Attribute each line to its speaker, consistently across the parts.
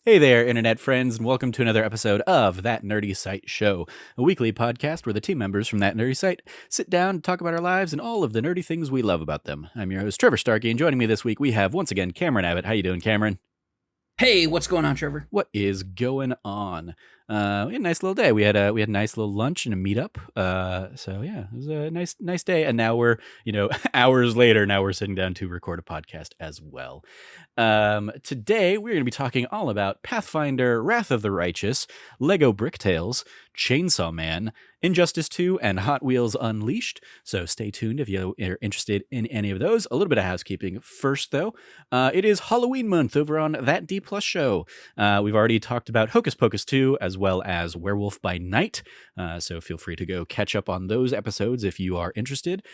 Speaker 1: Hey there, internet friends, and welcome to another episode of That Nerdy Site Show, a weekly podcast where the team members from That Nerdy Site sit down to talk about our lives and all of the nerdy things we love about them. I'm your host, Trevor Starkey, and joining me this week we have, once again, Cameron Abbott. How you doing, Cameron?
Speaker 2: Hey, what's going on, Trevor?
Speaker 1: What is going on? We had a nice little day. We had a nice little lunch and a meetup. So yeah, it was a nice day. And now we're hours later. Now we're sitting down to record a podcast as well. Today we're going to be talking all about Pathfinder, Wrath of the Righteous, LEGO Bricktales, Chainsaw Man, Injustice 2, and Hot Wheels Unleashed. So stay tuned if you are interested in any of those. A little bit of housekeeping first, though. It is Halloween month over on That D Plus Show. We've already talked about Hocus Pocus 2 as well as Werewolf by Night. So feel free to go catch up on those episodes if you are interested.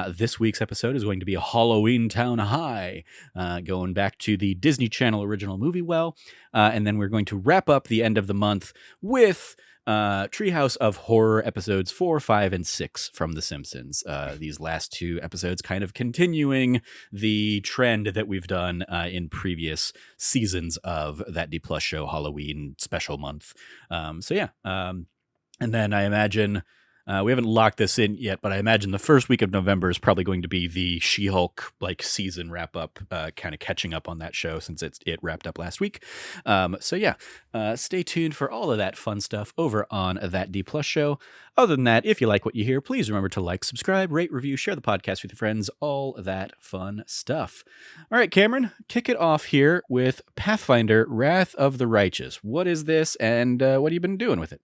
Speaker 1: This week's episode is going to be a Halloween Town High, going back to the Disney Channel original movie well. And then we're going to wrap up the end of the month with Treehouse of Horror episodes 4, 5, and 6 from The Simpsons. These last two episodes kind of continuing the trend that we've done in previous seasons of That D Plus Show Halloween special month. And then I imagine we haven't locked this in yet, but I imagine the first week of November is probably going to be the She-Hulk season wrap up, kind of catching up on that show since it wrapped up last week. Stay tuned for all of that fun stuff over on That D Plus Show. Other than that, if you like what you hear, please remember to like, subscribe, rate, review, share the podcast with your friends, all that fun stuff. All right, Cameron, kick it off here with Pathfinder, Wrath of the Righteous. What is this, and what have you been doing with it?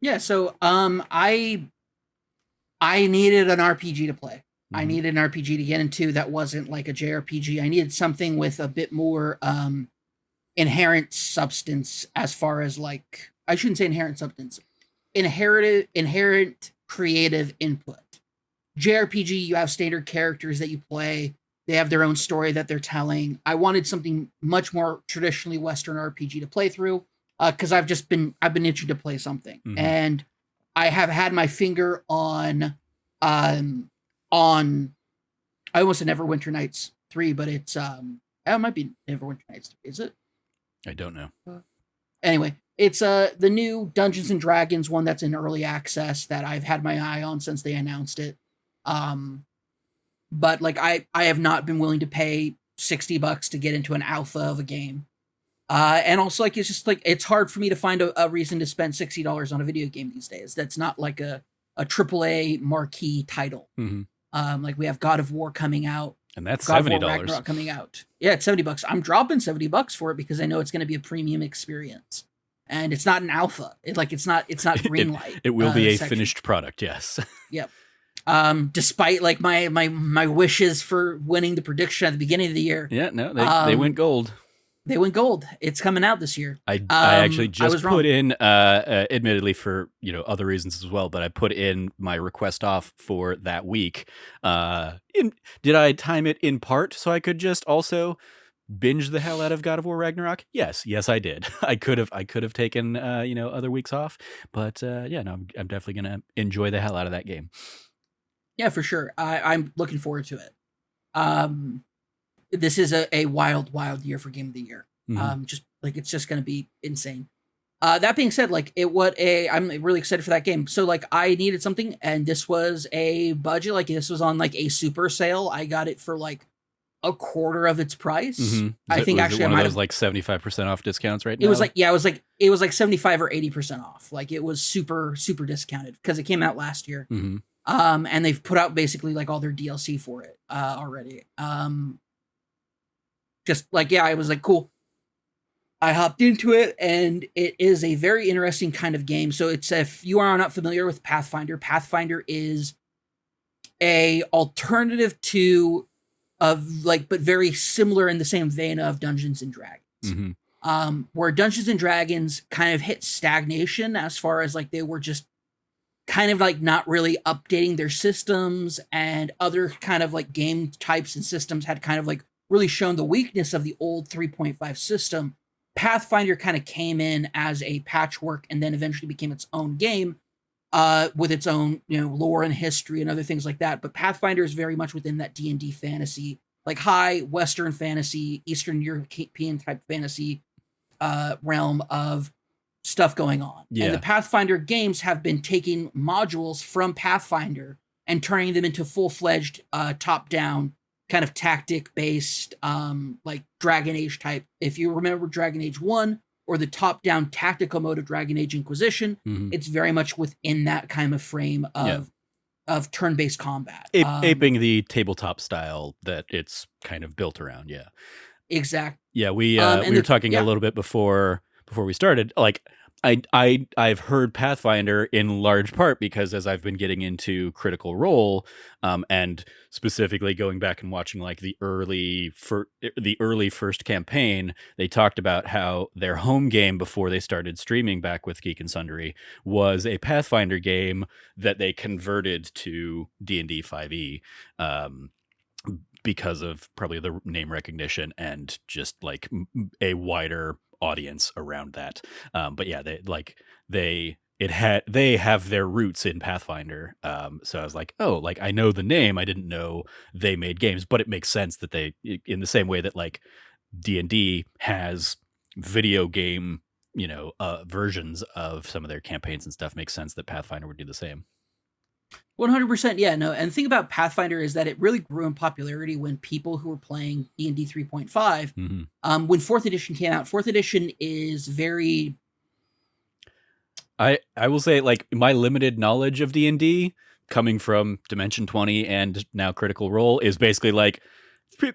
Speaker 2: Yeah, so I needed an RPG to play. Mm-hmm. I needed an RPG to get into that wasn't like a JRPG. I needed something with a bit more inherent substance as far as I shouldn't say inherent substance. Inherent creative input. JRPG, you have standard characters that you play. They have their own story that they're telling. I wanted something much more traditionally Western RPG to play through. Because I've been itching to play something, mm-hmm. and I have had my finger on I almost said Neverwinter Nights 3, but it might be Neverwinter Nights 3, is it?
Speaker 1: I don't know.
Speaker 2: Anyway, it's the new Dungeons and Dragons one that's in early access that I've had my eye on since they announced it. But I have not been willing to pay $60 to get into an alpha of a game. And also it's just it's hard for me to find a reason to spend $60 on a video game these days. That's not like a AAA marquee title. Mm-hmm. We have God of War coming out.
Speaker 1: And that's
Speaker 2: God
Speaker 1: $70
Speaker 2: of War Ragnarok coming out. Yeah, it's $70. I'm dropping $70 for it because I know it's going to be a premium experience. And it's not an alpha. It's not green light.
Speaker 1: It will be a section. Finished product, yes.
Speaker 2: Yep. Despite my wishes for winning the prediction at the beginning of the year.
Speaker 1: Yeah, no, they went gold.
Speaker 2: They went gold. It's coming out this year.
Speaker 1: I actually just put in, admittedly for other reasons as well, but I put in my request off for that week. Did I time it in part so I could just also binge the hell out of God of War Ragnarok? Yes, I did. I could have taken other weeks off, but I'm definitely gonna enjoy the hell out of that game.
Speaker 2: Yeah, for sure. I'm looking forward to it. This is a wild year for Game of the Year. Mm-hmm. It's just going to be insane. That being said, I'm really excited for that game. So I needed something, and this was a budget. This was on a super sale. I got it for a quarter of its price.
Speaker 1: Mm-hmm. I think actually one of those 75% off discounts right now.
Speaker 2: It was it was 75 or 80% off. It was super discounted because it came out last year.
Speaker 1: Mm-hmm.
Speaker 2: And they've put out basically all their DLC for it already. I was cool. I hopped into it, and it is a very interesting kind of game. So if you are not familiar with Pathfinder, Pathfinder is a alternative to but very similar in the same vein of Dungeons and Dragons. Mm-hmm. Where Dungeons and Dragons kind of hit stagnation as far as they were just kind of not really updating their systems, and other kind of game types and systems had kind of really shown the weakness of the old 3.5 system. Pathfinder kind of came in as a patchwork and then eventually became its own game with its own lore and history and other things like that. But Pathfinder is very much within that D&D fantasy, high Western fantasy, Eastern European type fantasy realm of stuff going on.
Speaker 1: Yeah.
Speaker 2: And the Pathfinder games have been taking modules from Pathfinder and turning them into full-fledged top-down kind of tactic-based like Dragon Age type. If you remember Dragon Age 1 or the top-down tactical mode of Dragon Age Inquisition, it's very much within that kind of frame of turn-based combat.
Speaker 1: Aping the tabletop style that it's kind of built around, yeah.
Speaker 2: Exactly.
Speaker 1: Yeah, we were talking a little bit before we started. Like, I've heard Pathfinder in large part because as I've been getting into Critical Role, and specifically going back and watching like the early first campaign, they talked about how their home game before they started streaming back with Geek and Sundry was a Pathfinder game that they converted to D&D 5e. Because of probably the name recognition and just like a wider audience around that. But yeah, they have their roots in Pathfinder. So I was like, oh, like I know the name. I didn't know they made games, but it makes sense that they, in the same way that like D&D has video game, versions of some of their campaigns and stuff, makes sense that Pathfinder would do the same.
Speaker 2: 100%, yeah, no. And the thing about Pathfinder is that it really grew in popularity when people who were playing D&D 3.5, when 4th edition came out. 4th edition is very...
Speaker 1: I will say, like, my limited knowledge of D&D, coming from Dimension 20 and now Critical Role, is basically like,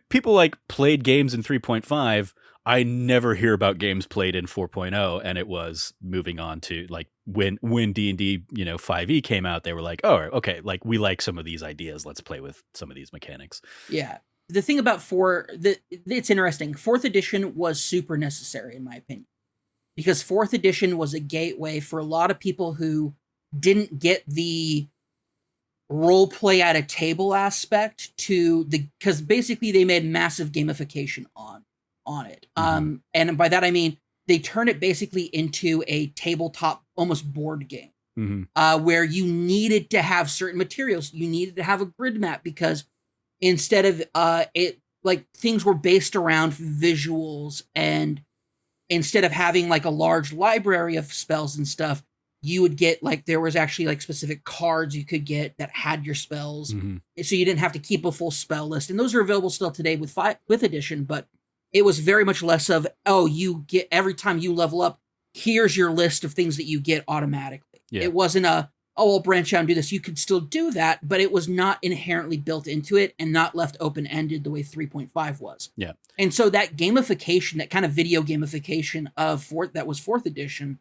Speaker 1: people like played games in 3.5. I never hear about games played in 4.0, and it was moving on to like when D&D 5e came out, they were like, oh, okay, like we like some of these ideas, let's play with some of these mechanics.
Speaker 2: Yeah, the thing about it's interesting. 4th edition was super necessary in my opinion, because 4th edition was a gateway for a lot of people who didn't get the role play at a table aspect because basically they made massive gamification on it. And by that I mean they turn it basically into a tabletop almost board game, where you needed to have certain materials. You needed to have a grid map because instead of it, like things were based around visuals, and instead of having like a large library of spells and stuff, you would get like there was actually like specific cards you could get that had your spells, so you didn't have to keep a full spell list. And those are available still today with 5th edition, but it was very much less of, oh, you get every time you level up, here's your list of things that you get automatically. Yeah. It wasn't I'll branch out and do this. You could still do that, but it was not inherently built into it and not left open-ended the way 3.5 was.
Speaker 1: Yeah.
Speaker 2: And so that gamification, that kind of video gamification that was 4th edition,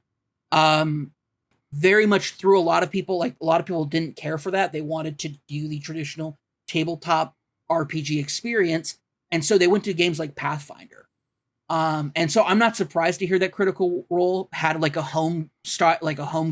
Speaker 2: very much threw a lot of people, like a lot of people didn't care for that. They wanted to do the traditional tabletop RPG experience. And so they went to games like Pathfinder. And so I'm not surprised to hear that Critical Role had like a home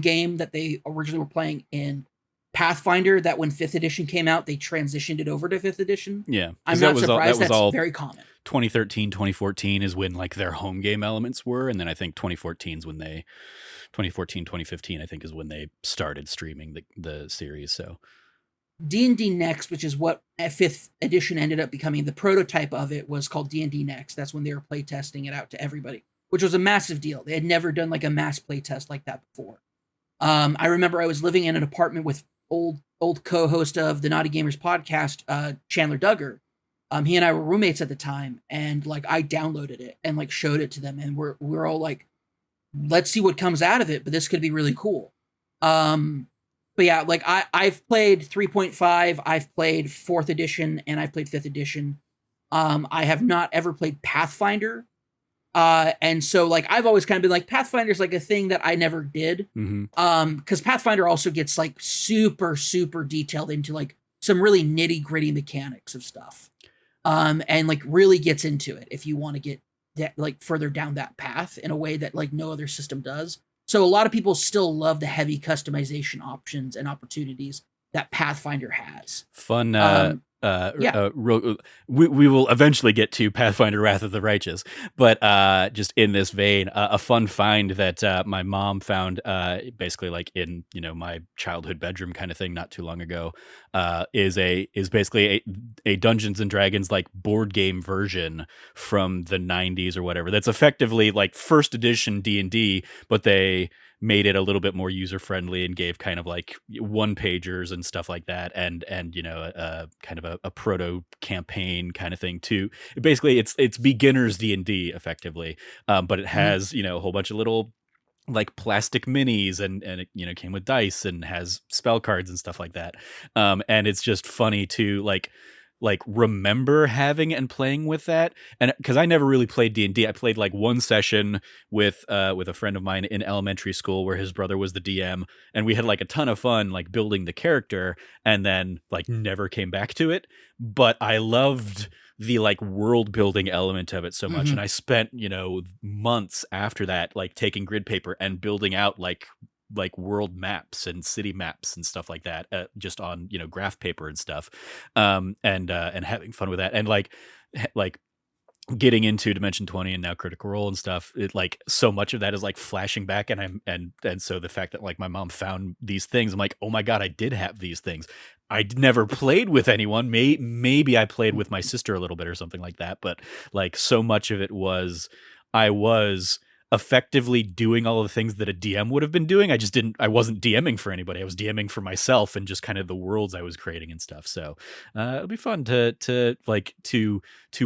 Speaker 2: game that they originally were playing in Pathfinder, that when 5th edition came out, they transitioned it over to 5th edition.
Speaker 1: Yeah.
Speaker 2: I'm not surprised. That's very common.
Speaker 1: 2013, 2014 is when like their home game elements were. And then I think 2014 is when 2015, I think is when they started streaming the series. So
Speaker 2: D&D Next, which is what 5th edition ended up becoming, the prototype of it was called D&D Next. That's when they were playtesting it out to everybody, which was a massive deal. They had never done like a mass playtest like that before. I remember I was living in an apartment with old co-host of the Naughty Gamers podcast, Chandler Duggar. He and I were roommates at the time, and like I downloaded it and like showed it to them, and we're all like, let's see what comes out of it, but this could be really cool. But yeah, like I've played 3.5, I've played 4th edition, and I've played 5th edition. I have not ever played Pathfinder. And so like I've always kind of been like, Pathfinder's like a thing that I never did. Because Pathfinder also gets like super, super detailed into like some really nitty gritty mechanics of stuff. And like really gets into it if you want to get that, like further down that path in a way that like no other system does. So a lot of people still love the heavy customization options and opportunities that Pathfinder has.
Speaker 1: Fun.
Speaker 2: Yeah.
Speaker 1: We will eventually get to Pathfinder: Wrath of the Righteous, but just in this vein, a fun find that my mom found, basically like in my childhood bedroom kind of thing, not too long ago, is basically a Dungeons and Dragons like board game version from the 90s or whatever. That's effectively like first edition D&D, but they made it a little bit more user friendly and gave kind of like one pagers and stuff like that, and kind of a proto campaign kind of thing too. Basically, it's beginners D&D effectively, but it has a whole bunch of little like plastic minis, and it came with dice and has spell cards and stuff like that. And it's just funny to like remember having and playing with that. And because I never really played D&D, I played like one session with a friend of mine in elementary school where his brother was the DM, and we had like a ton of fun like building the character, and then like never came back to it. But I loved the like world building element of it so much, and I spent months after that like taking grid paper and building out like world maps and city maps and stuff like that, just on graph paper and stuff, and having fun with that, and like getting into Dimension 20 and now Critical Role and stuff. It like so much of that is like flashing back, and so the fact that like my mom found these things, I'm like, oh my god, I did have these things. I'd never played with anyone. Maybe I played with my sister a little bit or something like that, but like so much of it was I was effectively doing all of the things that a DM would have been doing. I wasn't DMing for anybody. I was DMing for myself and just kind of the worlds I was creating and stuff. So it'll be fun to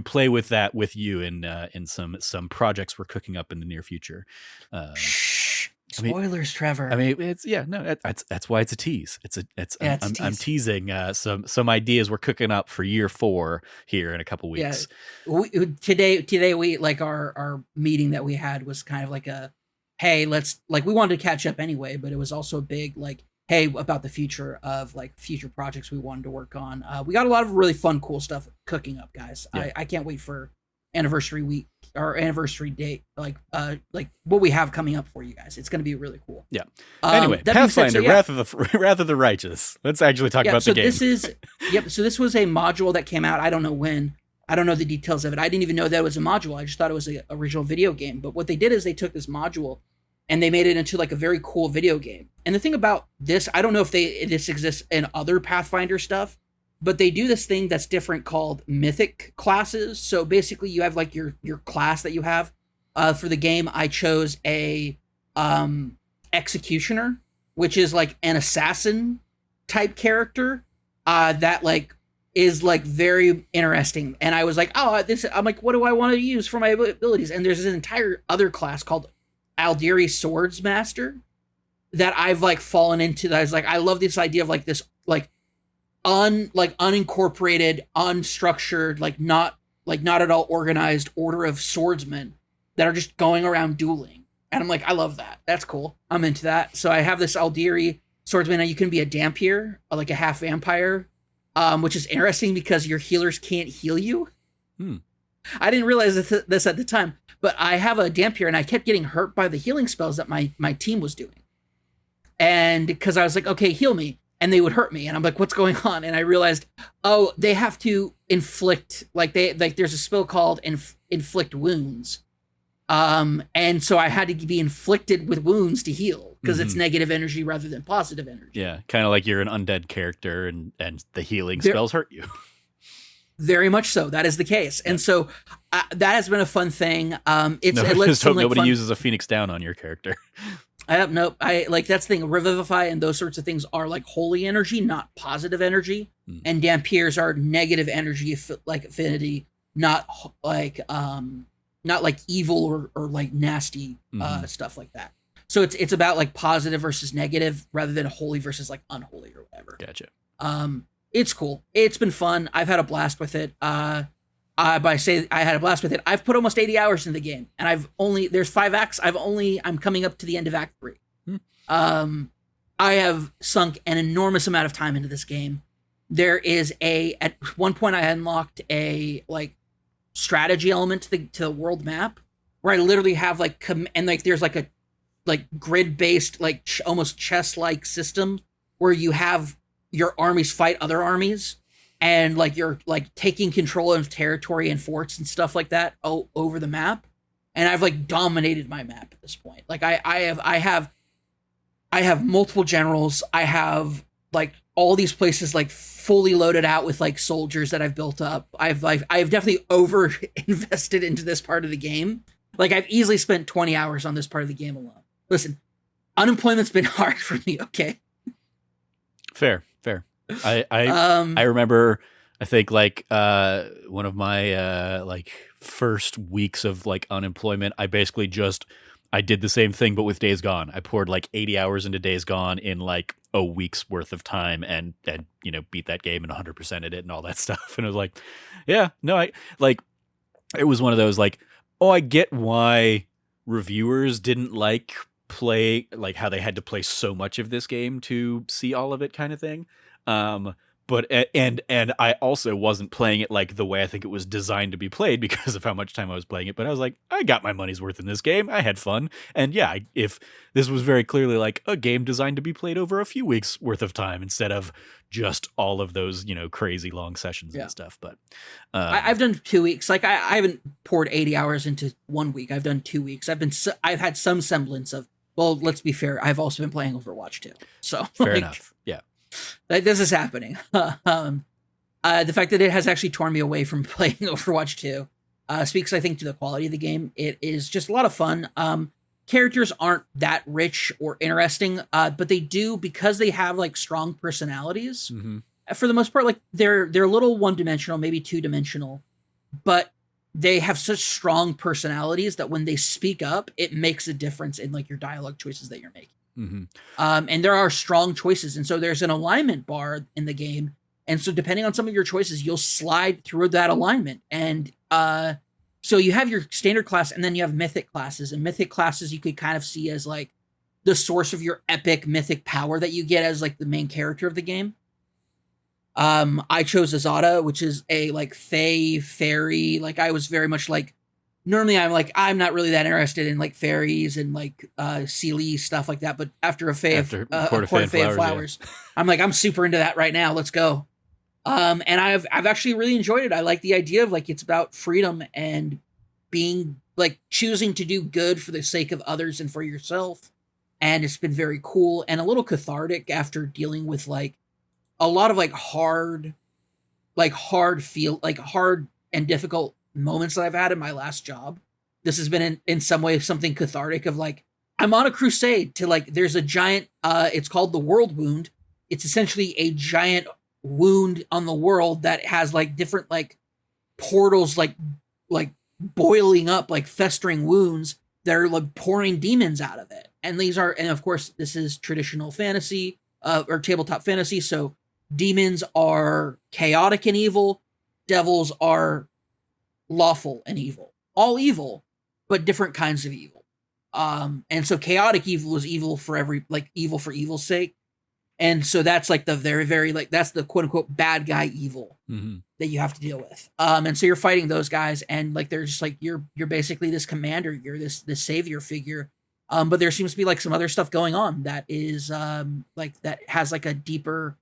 Speaker 1: play with that with you in some projects we're cooking up in the near future.
Speaker 2: Spoilers, Trevor.
Speaker 1: I mean, that's why it's a tease. I'm teasing some ideas we're cooking up for year 4 here in a couple weeks.
Speaker 2: Yeah, today we like our meeting that we had was kind of like a, hey, let's like, we wanted to catch up anyway, but it was also a big like, hey, about the future of like future projects we wanted to work on. We got a lot of really fun, cool stuff cooking up, guys. Yeah. I can't wait for anniversary week or anniversary date, like what we have coming up for you guys. It's going to be really cool.
Speaker 1: Yeah. Anyway, Pathfinder: Wrath of the Righteous. Let's actually talk about the game.
Speaker 2: So this was a module that came out. I don't know when. I don't know the details of it. I didn't even know that it was a module. I just thought it was an original video game. But what they did is they took this module and they made it into like a very cool video game. And the thing about this, I don't know if this exists in other Pathfinder stuff, but they do this thing that's different called mythic classes. So basically you have like your class that you have. For the game, I chose a executioner, which is like an assassin type character that like is like very interesting. And I was like, I'm like, what do I want to use for my abilities? And there's an entire other class called Aldiri Swordsmaster that I've like fallen into. That I was like, I love this idea of like this like unincorporated, unstructured, like not at all organized order of swordsmen that are just going around dueling. And I'm like, I love that. That's cool. I'm into that. So I have this Aldiri swordsman, and you can be a Dampier, like a half vampire, which is interesting because your healers can't heal you. I didn't realize this at the time, but I have a Dampier, and I kept getting hurt by the healing spells that my team was doing. And because I was like, okay, heal me. And they would hurt me. And I'm like, what's going on? And I realized, they have to inflict, there's a spell called inflict wounds. And so I had to be inflicted with wounds to heal because it's negative energy rather than positive energy.
Speaker 1: Yeah. Kind of like you're an undead character and the healing spells hurt you.
Speaker 2: Very much so. That is the case. And so that has been a fun thing.
Speaker 1: Just hope nobody uses a Phoenix Down on your character.
Speaker 2: Nope. I like that's the thing. Revivify and those sorts of things are like holy energy, not positive energy. And Dampiers are negative energy, like affinity, not like evil or like nasty stuff like that. So it's about like positive versus negative rather than holy versus like unholy or whatever.
Speaker 1: Gotcha.
Speaker 2: It's cool. It's been fun. I've had a blast with it. I say I had a blast with it. I've put almost 80 hours in the game, and there's 5 acts. I'm coming up to the end of Act 3. I have sunk an enormous amount of time into this game. There is at one point I unlocked a like strategy element to the world map where I literally have like and like there's like a grid based like almost chess like system where you have your armies fight other armies, and like you're like taking control of territory and forts and stuff like that over the map. And I've like dominated my map at this point. Like I have multiple generals. I have like all these places like fully loaded out with like soldiers that I've built up. I've definitely over invested into this part of the game. Like I've easily spent 20 hours on this part of the game alone. Listen, unemployment's been hard for me, okay?
Speaker 1: Fair. I remember, I think like one of my like first weeks of like unemployment, I basically just I did the same thing but with Days Gone. I poured like 80 hours into Days Gone in like a week's worth of time and you know, beat that game and 100%ed it and all that stuff. And I was like, yeah, no, I like it was one of those like, oh, I get why reviewers didn't like play like how they had to play so much of this game to see all of it kind of thing. But and I also wasn't playing it like the way I think it was designed to be played because of how much time I was playing it. But I was like, I got my money's worth in this game. I had fun. And yeah, if this was very clearly like a game designed to be played over a few weeks worth of time instead of just all of those, you know, crazy long sessions and stuff. But
Speaker 2: I've done 2 weeks. Like I haven't poured 80 hours into 1 week. I've done 2 weeks. I've had some semblance of, well, let's be fair. I've also been playing Overwatch too. So
Speaker 1: fair enough. Yeah.
Speaker 2: Like, this is happening. The fact that it has actually torn me away from playing Overwatch 2 speaks, I think, to the quality of the game. It is just a lot of fun. Characters aren't that rich or interesting, but they do, because they have like strong personalities.
Speaker 1: Mm-hmm.
Speaker 2: For the most part, like they're a little one-dimensional, maybe two-dimensional, but they have such strong personalities that when they speak up, it makes a difference in like your dialogue choices that you're making.
Speaker 1: Mm-hmm.
Speaker 2: And there are strong choices. And so there's an alignment bar in the game. And so depending on some of your choices, you'll slide through that alignment. And so you have your standard class, and then you have mythic classes. And mythic classes you could kind of see as like the source of your epic mythic power that you get as like the main character of the game. I chose Azada, which is a like fae fairy. Like I was very much like, normally I'm not really that interested in like fairies and like Sealy stuff like that. But after a Court of Flowers, yeah. I'm like, I'm super into that right now. Let's go. And I've actually really enjoyed it. I like the idea of like, it's about freedom and being like choosing to do good for the sake of others and for yourself. And it's been very cool and a little cathartic after dealing with like a lot of like hard and difficult moments that I've had in my last job. This has been in some way something cathartic of like, I'm on a crusade to like, there's a giant, it's called the World Wound. It's essentially a giant wound on the world that has like different like portals, like boiling up, like festering wounds that are like pouring demons out of it. And of course this is traditional fantasy, or tabletop fantasy. So demons are chaotic and evil. Devils are lawful and evil. All evil, but different kinds of evil. And so chaotic evil is evil for evil for evil's sake. And so that's like the very, very, like, that's the quote unquote bad guy evil that you have to deal with. And so you're fighting those guys, and like, they're just like, you're basically this commander, you're this savior figure. But there seems to be like some other stuff going on that is like, that has like a deeper,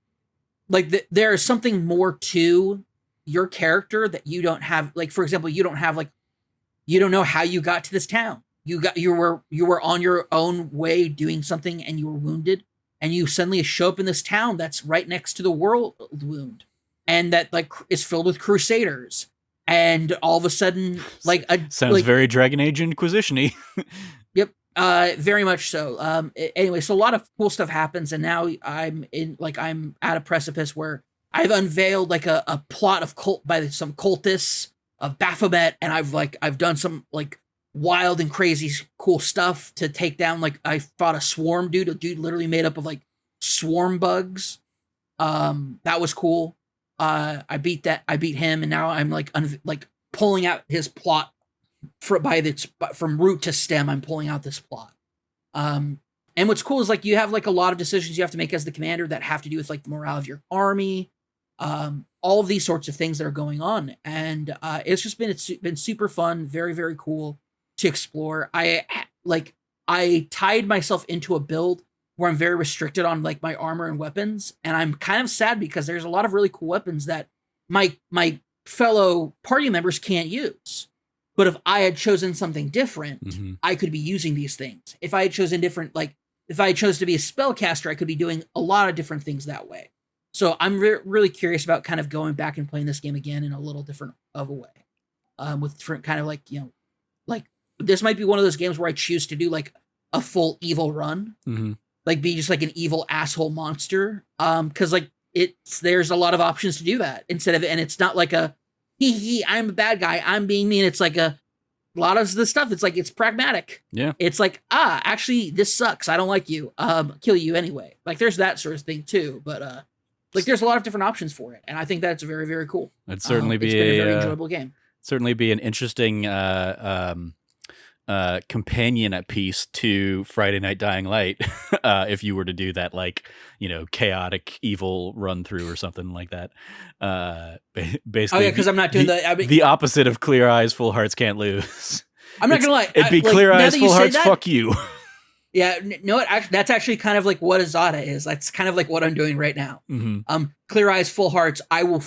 Speaker 2: like there is something more to your character that you don't have. Like, for example, you don't know how you got to this town. You were on your own way doing something, and you were wounded, and you suddenly show up in this town that's right next to the World Wound, and that like is filled with crusaders, and all of a sudden like
Speaker 1: sounds like, very Dragon Age Inquisition-y.
Speaker 2: Yep. Very much so. Anyway, so a lot of cool stuff happens, and now I'm at a precipice where I've unveiled like a plot of some cultists of Baphomet, and I've done some like wild and crazy cool stuff to take down. Like I fought a dude literally made up of like swarm bugs. That was cool. I beat him, and now I'm like pulling out his plot from root to stem. I'm pulling out this plot. And what's cool is like you have like a lot of decisions you have to make as the commander that have to do with like the morale of your army. All of these sorts of things that are going on, and it's been super fun, very, very cool to explore. I tied myself into a build where I'm very restricted on like my armor and weapons, and I'm kind of sad because there's a lot of really cool weapons that my fellow party members can't use. But if I had chosen something different, I could be using these things. If I had chosen different, like if I chose to be a spellcaster, I could be doing a lot of different things that way. So I'm really curious about kind of going back and playing this game again in a little different of a way, with different kind of like, like this might be one of those games where I choose to do like a full evil run, like be just like an evil asshole monster. Cause like there's a lot of options to do that instead of, and it's not like a, I'm a bad guy, I'm being mean. It's like a lot of the stuff. It's like, it's pragmatic.
Speaker 1: Yeah.
Speaker 2: It's like, actually this sucks. I don't like you. Kill you anyway. Like there's that sort of thing too. But, like there's a lot of different options for it. And I think that's very, very cool.
Speaker 1: It'd certainly be
Speaker 2: it's been a very enjoyable game.
Speaker 1: Certainly be an interesting, companion piece to Friday Night Dying Light, if you were to do that, like, chaotic evil run through or something like that. Basically,
Speaker 2: oh yeah, because I'm not doing
Speaker 1: the opposite of Clear Eyes, Full Hearts Can't Lose.
Speaker 2: I'm not gonna lie,
Speaker 1: it'd be Clear Eyes, Full Hearts, fuck you.
Speaker 2: Yeah, no, that's actually kind of like what Azada is. That's kind of like what I'm doing right now. Clear Eyes, Full Hearts. I will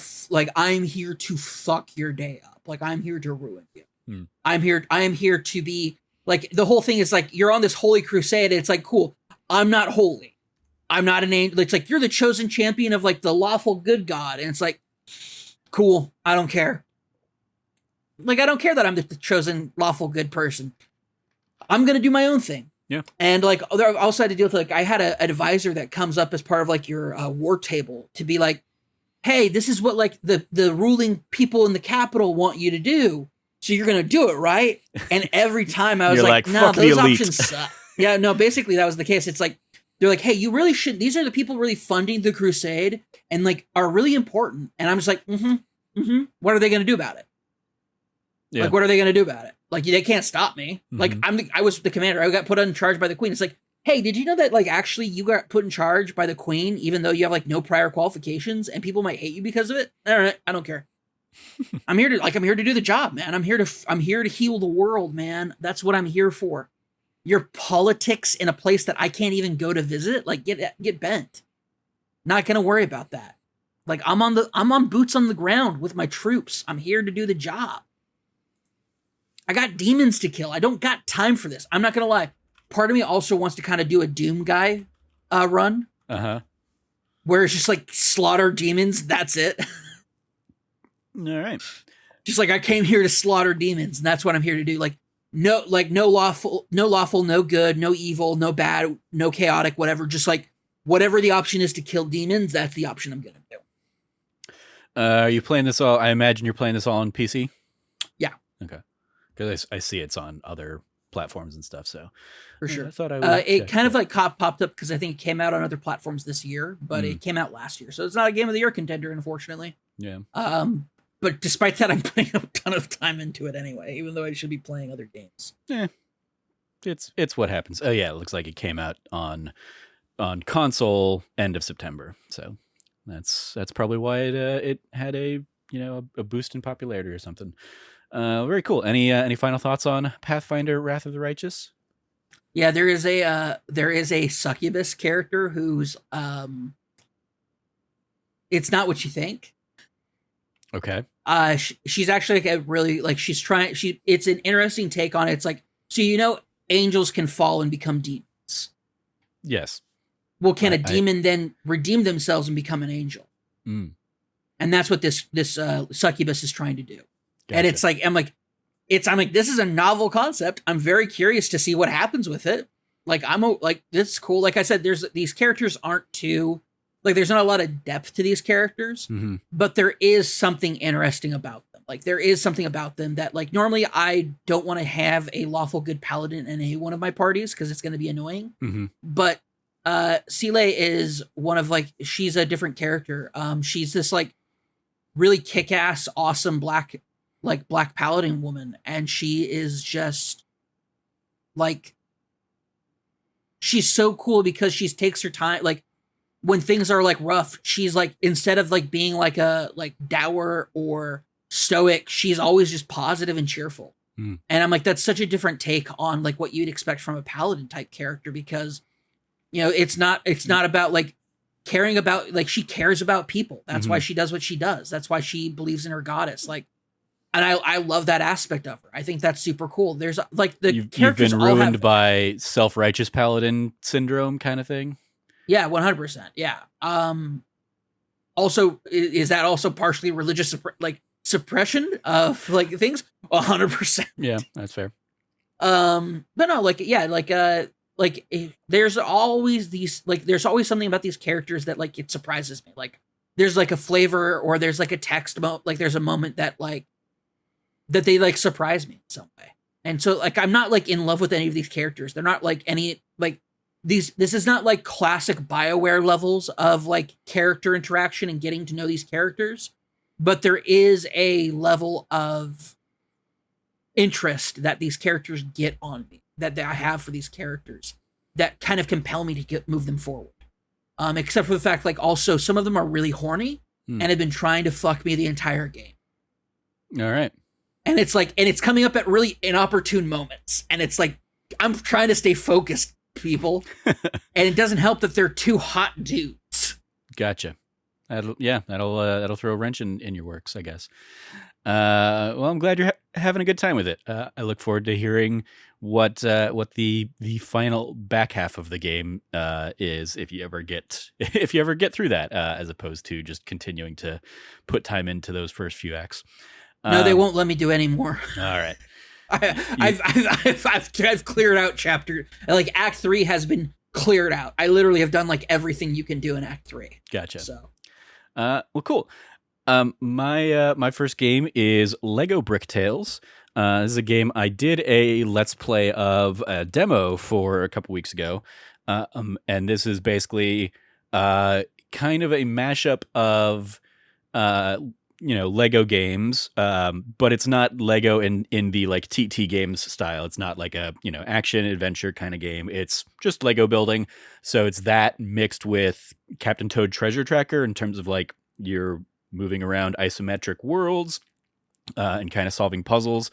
Speaker 2: I'm here to fuck your day up. Like I'm here to ruin you. I am here to be like, the whole thing is like, you're on this holy crusade. And it's like, cool. I'm not holy. I'm not an angel. It's like, you're the chosen champion of like the lawful good God. And it's like, cool. I don't care. Like, I don't care that I'm the chosen lawful good person. I'm going to do my own thing.
Speaker 1: Yeah.
Speaker 2: And like, I also had to deal with like, I had an advisor that comes up as part of like your war table to be like, hey, this is what like the ruling people in the capital want you to do. So you're going to do it, right? And every time I was like, no, those options suck. Yeah, no, basically that was the case. It's like, they're like, hey, you really should, these are the people really funding the crusade and like are really important. And I'm just like, what are they going to do about it? Yeah. Like, what are they going to do about it? Like, they can't stop me. Like, I was the commander. I got put in charge by the queen. It's like, hey, did you know that like actually you got put in charge by the queen, even though you have like no prior qualifications and people might hate you because of it? All right, I don't care. I'm here to do the job, man. I'm here to heal the world, man. That's what I'm here for. Your politics in a place that I can't even go to visit, like get bent. Not gonna worry about that. Like I'm on boots on the ground with my troops. I'm here to do the job. I got demons to kill. I don't got time for this. I'm not gonna lie. Part of me also wants to kind of do a Doom guy run. Where it's just like slaughter demons. That's it.
Speaker 1: All right.
Speaker 2: Just like I came here to slaughter demons, and that's what I'm here to do. Like no lawful, no good, no evil, no bad, no chaotic, whatever. Just like whatever the option is to kill demons, that's the option I'm gonna do.
Speaker 1: Are you playing this all? I imagine you're playing this all on PC.
Speaker 2: Yeah.
Speaker 1: Okay. Because I see it's on other platforms and stuff. So
Speaker 2: for sure,
Speaker 1: I thought I would.
Speaker 2: It kind of like popped up because I think it came out on other platforms this year, but it came out last year, so it's not a Game of the Year contender, unfortunately.
Speaker 1: Yeah.
Speaker 2: But despite that, I'm putting a ton of time into it anyway, even though I should be playing other games.
Speaker 1: Yeah. It's what happens. Oh yeah, it looks like it came out on console end of September. So that's probably why it had a boost in popularity or something. Very cool. Any final thoughts on Pathfinder: Wrath of the Righteous?
Speaker 2: Yeah, there is a succubus character who's it's not what you think.
Speaker 1: Okay.
Speaker 2: She's actually like a really like it's an interesting take on it. It's like, so angels can fall and become demons.
Speaker 1: Yes.
Speaker 2: Well, can a demon then redeem themselves and become an angel? And that's what this succubus is trying to do. Gotcha. And it's like I'm like this is a novel concept. I'm very curious to see what happens with it. Like this is cool. Like I said, these characters aren't too like there's not a lot of depth to these characters, but there is something interesting about them. Like there is something about them that like normally I don't want to have a lawful good paladin in any one of my parties because it's going to be annoying. But Sile is one of like she's a different character. She's this like really kick-ass, awesome black paladin woman, and she is just like she's so cool because she takes her time. Like when things are like rough, she's like instead of like being like a like dour or stoic, she's always just positive and cheerful. And I'm like, that's such a different take on like what you'd expect from a paladin type character because You know, it's not about like caring about, like, she cares about people. That's why
Speaker 1: Mhm.
Speaker 2: she does what she does. That's why she believes in her goddess. Like, and I love that aspect of her. I think that's super cool. There's like the
Speaker 1: You've
Speaker 2: characters
Speaker 1: been
Speaker 2: all
Speaker 1: ruined
Speaker 2: have,
Speaker 1: by self-righteous paladin syndrome kind of thing?
Speaker 2: yeah, 100%. Yeah. Also, is that also partially religious like suppression of like things? 100%.
Speaker 1: Yeah, that's fair.
Speaker 2: But no, like, yeah, like there's always these, like, there's always something about these characters that, like, it surprises me. Like, there's like a flavor, or there's like a like there's a moment that, like, that they like surprise me in some way. And so, like, I'm not like in love with any of these characters. They're not like any, like, these, this is not like classic BioWare levels of like character interaction and getting to know these characters, but there is a level of interest that these characters get on me, that I have for these characters, that kind of compel me to move them forward. Except for the fact, like, also some of them are really horny
Speaker 1: Hmm.
Speaker 2: and have been trying to fuck me the entire game.
Speaker 1: All right.
Speaker 2: And it's like, and it's coming up at really inopportune moments. And it's like, I'm trying to stay focused, people. And it doesn't help that they're two hot dudes.
Speaker 1: Gotcha. That'll throw a wrench in your works, I guess. Well, I'm glad you're having a good time with it. I look forward to hearing what the final back half of the game is, if you ever get through that, as opposed to just continuing to put time into those first few acts.
Speaker 2: No, they won't let me do any more.
Speaker 1: All right.
Speaker 2: I've cleared out chapter, like, Act 3 has been cleared out. I literally have done like everything you can do in Act 3.
Speaker 1: Gotcha.
Speaker 2: So,
Speaker 1: well, cool. My first game is LEGO Bricktales. This is a game I did a Let's Play of a demo for a couple weeks ago. And this is basically kind of a mashup of Lego games, but it's not Lego in the like TT games style. It's not like a action adventure kind of game. It's just Lego building. So it's that mixed with Captain Toad Treasure Tracker in terms of like you're moving around isometric worlds and kind of solving puzzles,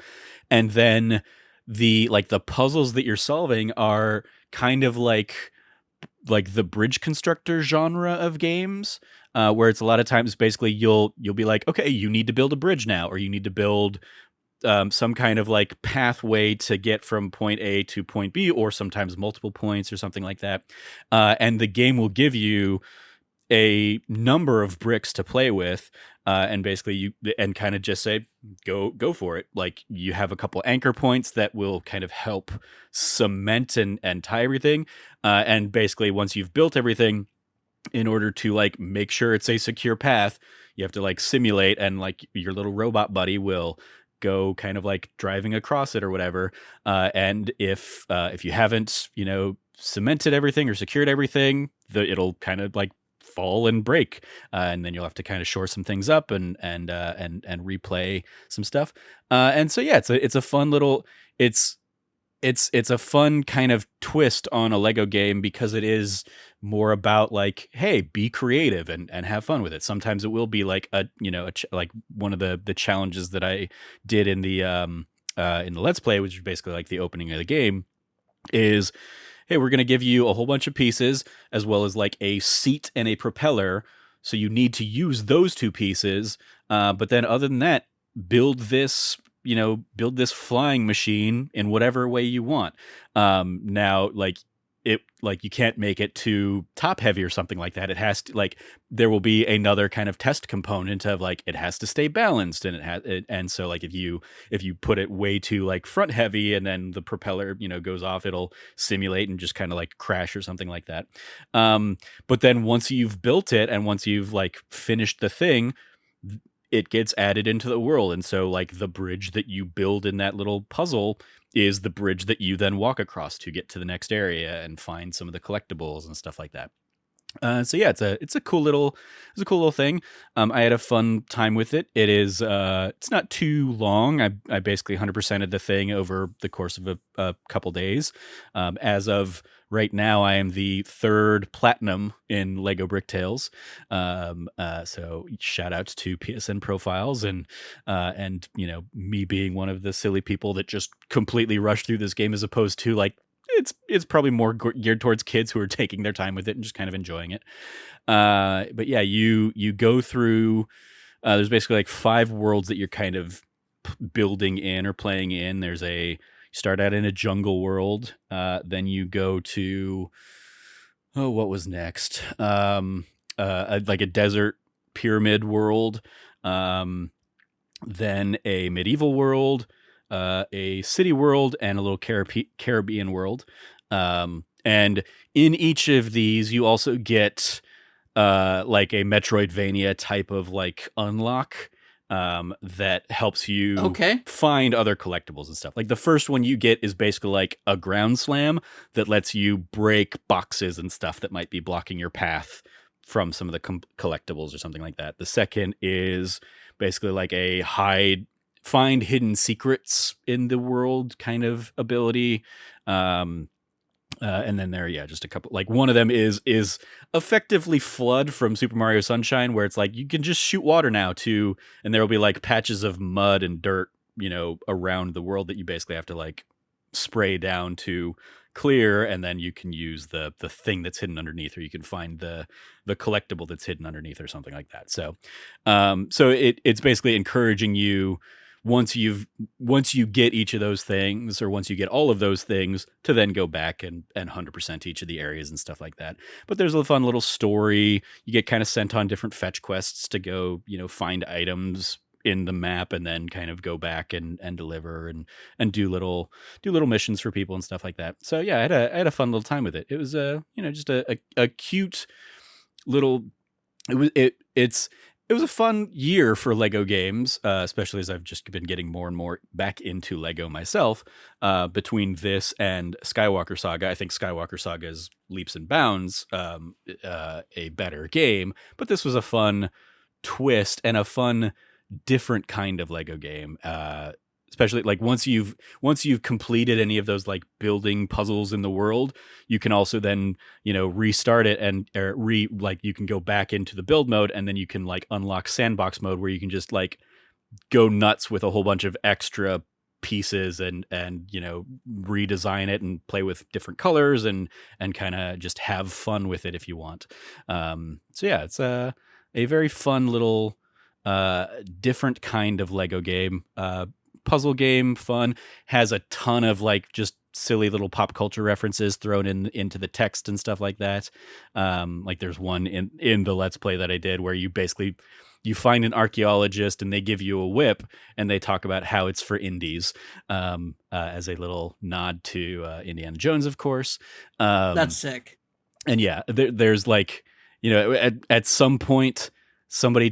Speaker 1: and then the puzzles that you're solving are kind of like the bridge constructor genre of games, where it's a lot of times basically you'll be like, okay, you need to build a bridge now, or you need to build some kind of like pathway to get from point A to point B, or sometimes multiple points or something like that. And the game will give you a number of bricks to play with, and basically you and kind of just say go for it. Like, you have a couple anchor points that will kind of help cement and tie everything, and basically once you've built everything, in order to like make sure it's a secure path, you have to like simulate, and like your little robot buddy will go kind of like driving across it or whatever, and if you haven't cemented everything or secured everything, it'll kind of like fall and break, and then you'll have to kind of shore some things up and replay some stuff, and so yeah, it's a fun little, it's a fun kind of twist on a Lego game, because it is more about like, hey, be creative and have fun with it. Sometimes it will be like like one of the challenges that I did in the Let's Play, which is basically like the opening of the game, is, hey, we're going to give you a whole bunch of pieces as well as like a seat and a propeller. So you need to use those two pieces. But then other than that, build this flying machine in whatever way you want. Now, like you can't make it too top heavy or something like that. It has to, like, there will be another kind of test component of like, it has to stay balanced, and and so like if you put it way too like front heavy and then the propeller goes off, it'll simulate and just kind of like crash or something like that. But then once you've built it and once you've like finished the thing, it gets added into the world. And so like the bridge that you build in that little puzzle is the bridge that you then walk across to get to the next area and find some of the collectibles and stuff like that. So yeah, it's a cool little thing. I had a fun time with it. It's not too long. I basically 100%ed the thing over the course of a couple days. As of right now, I am the 3rd platinum in LEGO Bricktales. So shout out to PSN Profiles and me being one of the silly people that just completely rushed through this game, as opposed to like it's probably more geared towards kids who are taking their time with it and just kind of enjoying it. But yeah, you go through. There's basically like 5 worlds that you're kind of building in or playing in. There's you start out in a jungle world, then you go to what was next? Like a desert pyramid world, then a medieval world, a city world, and a little Caribbean world. And in each of these, you also get like a Metroidvania type of like unlock that helps you
Speaker 2: Okay.
Speaker 1: find other collectibles and stuff. Like the first one you get is basically like a ground slam that lets you break boxes and stuff that might be blocking your path from some of the collectibles or something like that. The second is basically like a find hidden secrets in the world kind of ability. And then just a couple, like one of them is effectively Flood from Super Mario Sunshine, where it's like you can just shoot water now too, and there will be like patches of mud and dirt, around the world that you basically have to like spray down to clear, and then you can use the thing that's hidden underneath, or you can find the collectible that's hidden underneath or something like that. So it's basically encouraging you, once you get each of those things, or once you get all of those things, to then go back and 100% each of the areas and stuff like that. But there's a fun little story. You get kind of sent on different fetch quests to go, find items in the map, and then kind of go back and deliver and do little missions for people and stuff like that. So yeah, I had a fun little time with it. It was just a cute little. It was a fun year for Lego games, especially as I've just been getting more and more back into Lego myself. Between this and Skywalker Saga, I think Skywalker Saga is leaps and bounds a better game, but this was a fun twist and a fun different kind of Lego game. Especially like once you've completed any of those like building puzzles in the world, you can also then restart it and you can go back into the build mode, and then you can like unlock sandbox mode, where you can just like go nuts with a whole bunch of extra pieces and redesign it and play with different colors and kind of just have fun with it if you want. So yeah, it's a very fun little different kind of Lego game. Puzzle game, fun, has a ton of like just silly little pop culture references thrown into the text and stuff like that. Like there's one in the Let's Play that I did where you find an archaeologist and they give you a whip and they talk about how it's for indies, as a little nod to Indiana Jones, of course.
Speaker 2: That's sick.
Speaker 1: And yeah, there's like, at some point somebody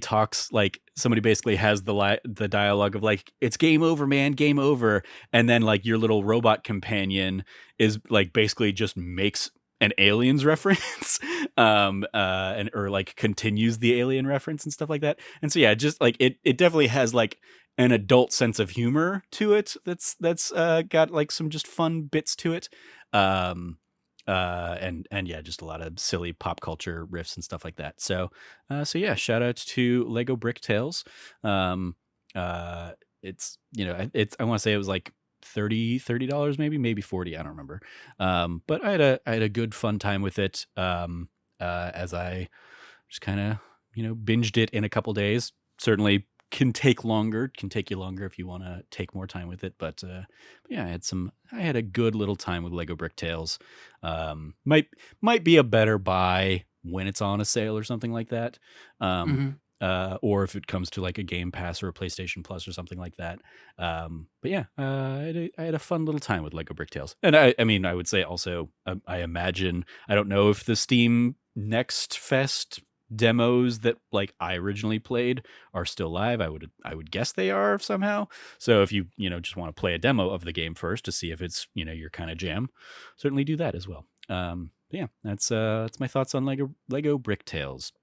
Speaker 1: basically has the dialogue of like, it's game over, man, game over. And then like your little robot companion is like basically just makes an Aliens reference, or like continues the Alien reference and stuff like that. And so yeah, just like it definitely has like an adult sense of humor to it. That's got like some just fun bits to it. And yeah, just a lot of silly pop culture riffs and stuff like that. So yeah, shout out to Lego Bricktales. It's I want to say it was like $30 maybe 40, I don't remember. But I had a good fun time with it. As I just kind of binged it in a couple days. Certainly can take you longer if you want to take more time with it, but yeah, I had a good little time with Lego Bricktales. Might be a better buy when it's on a sale or something like that. Or if it comes to like a Game Pass or a PlayStation Plus or something like that. But yeah, I had a fun little time with Lego Bricktales. And I mean, I would say also, I imagine, I don't know if the Steam Next Fest demos that like I originally played are still live. I would guess they are somehow. So if you just want to play a demo of the game first to see if it's your kind of jam, certainly do that as well. Yeah, that's my thoughts on Lego Bricktales.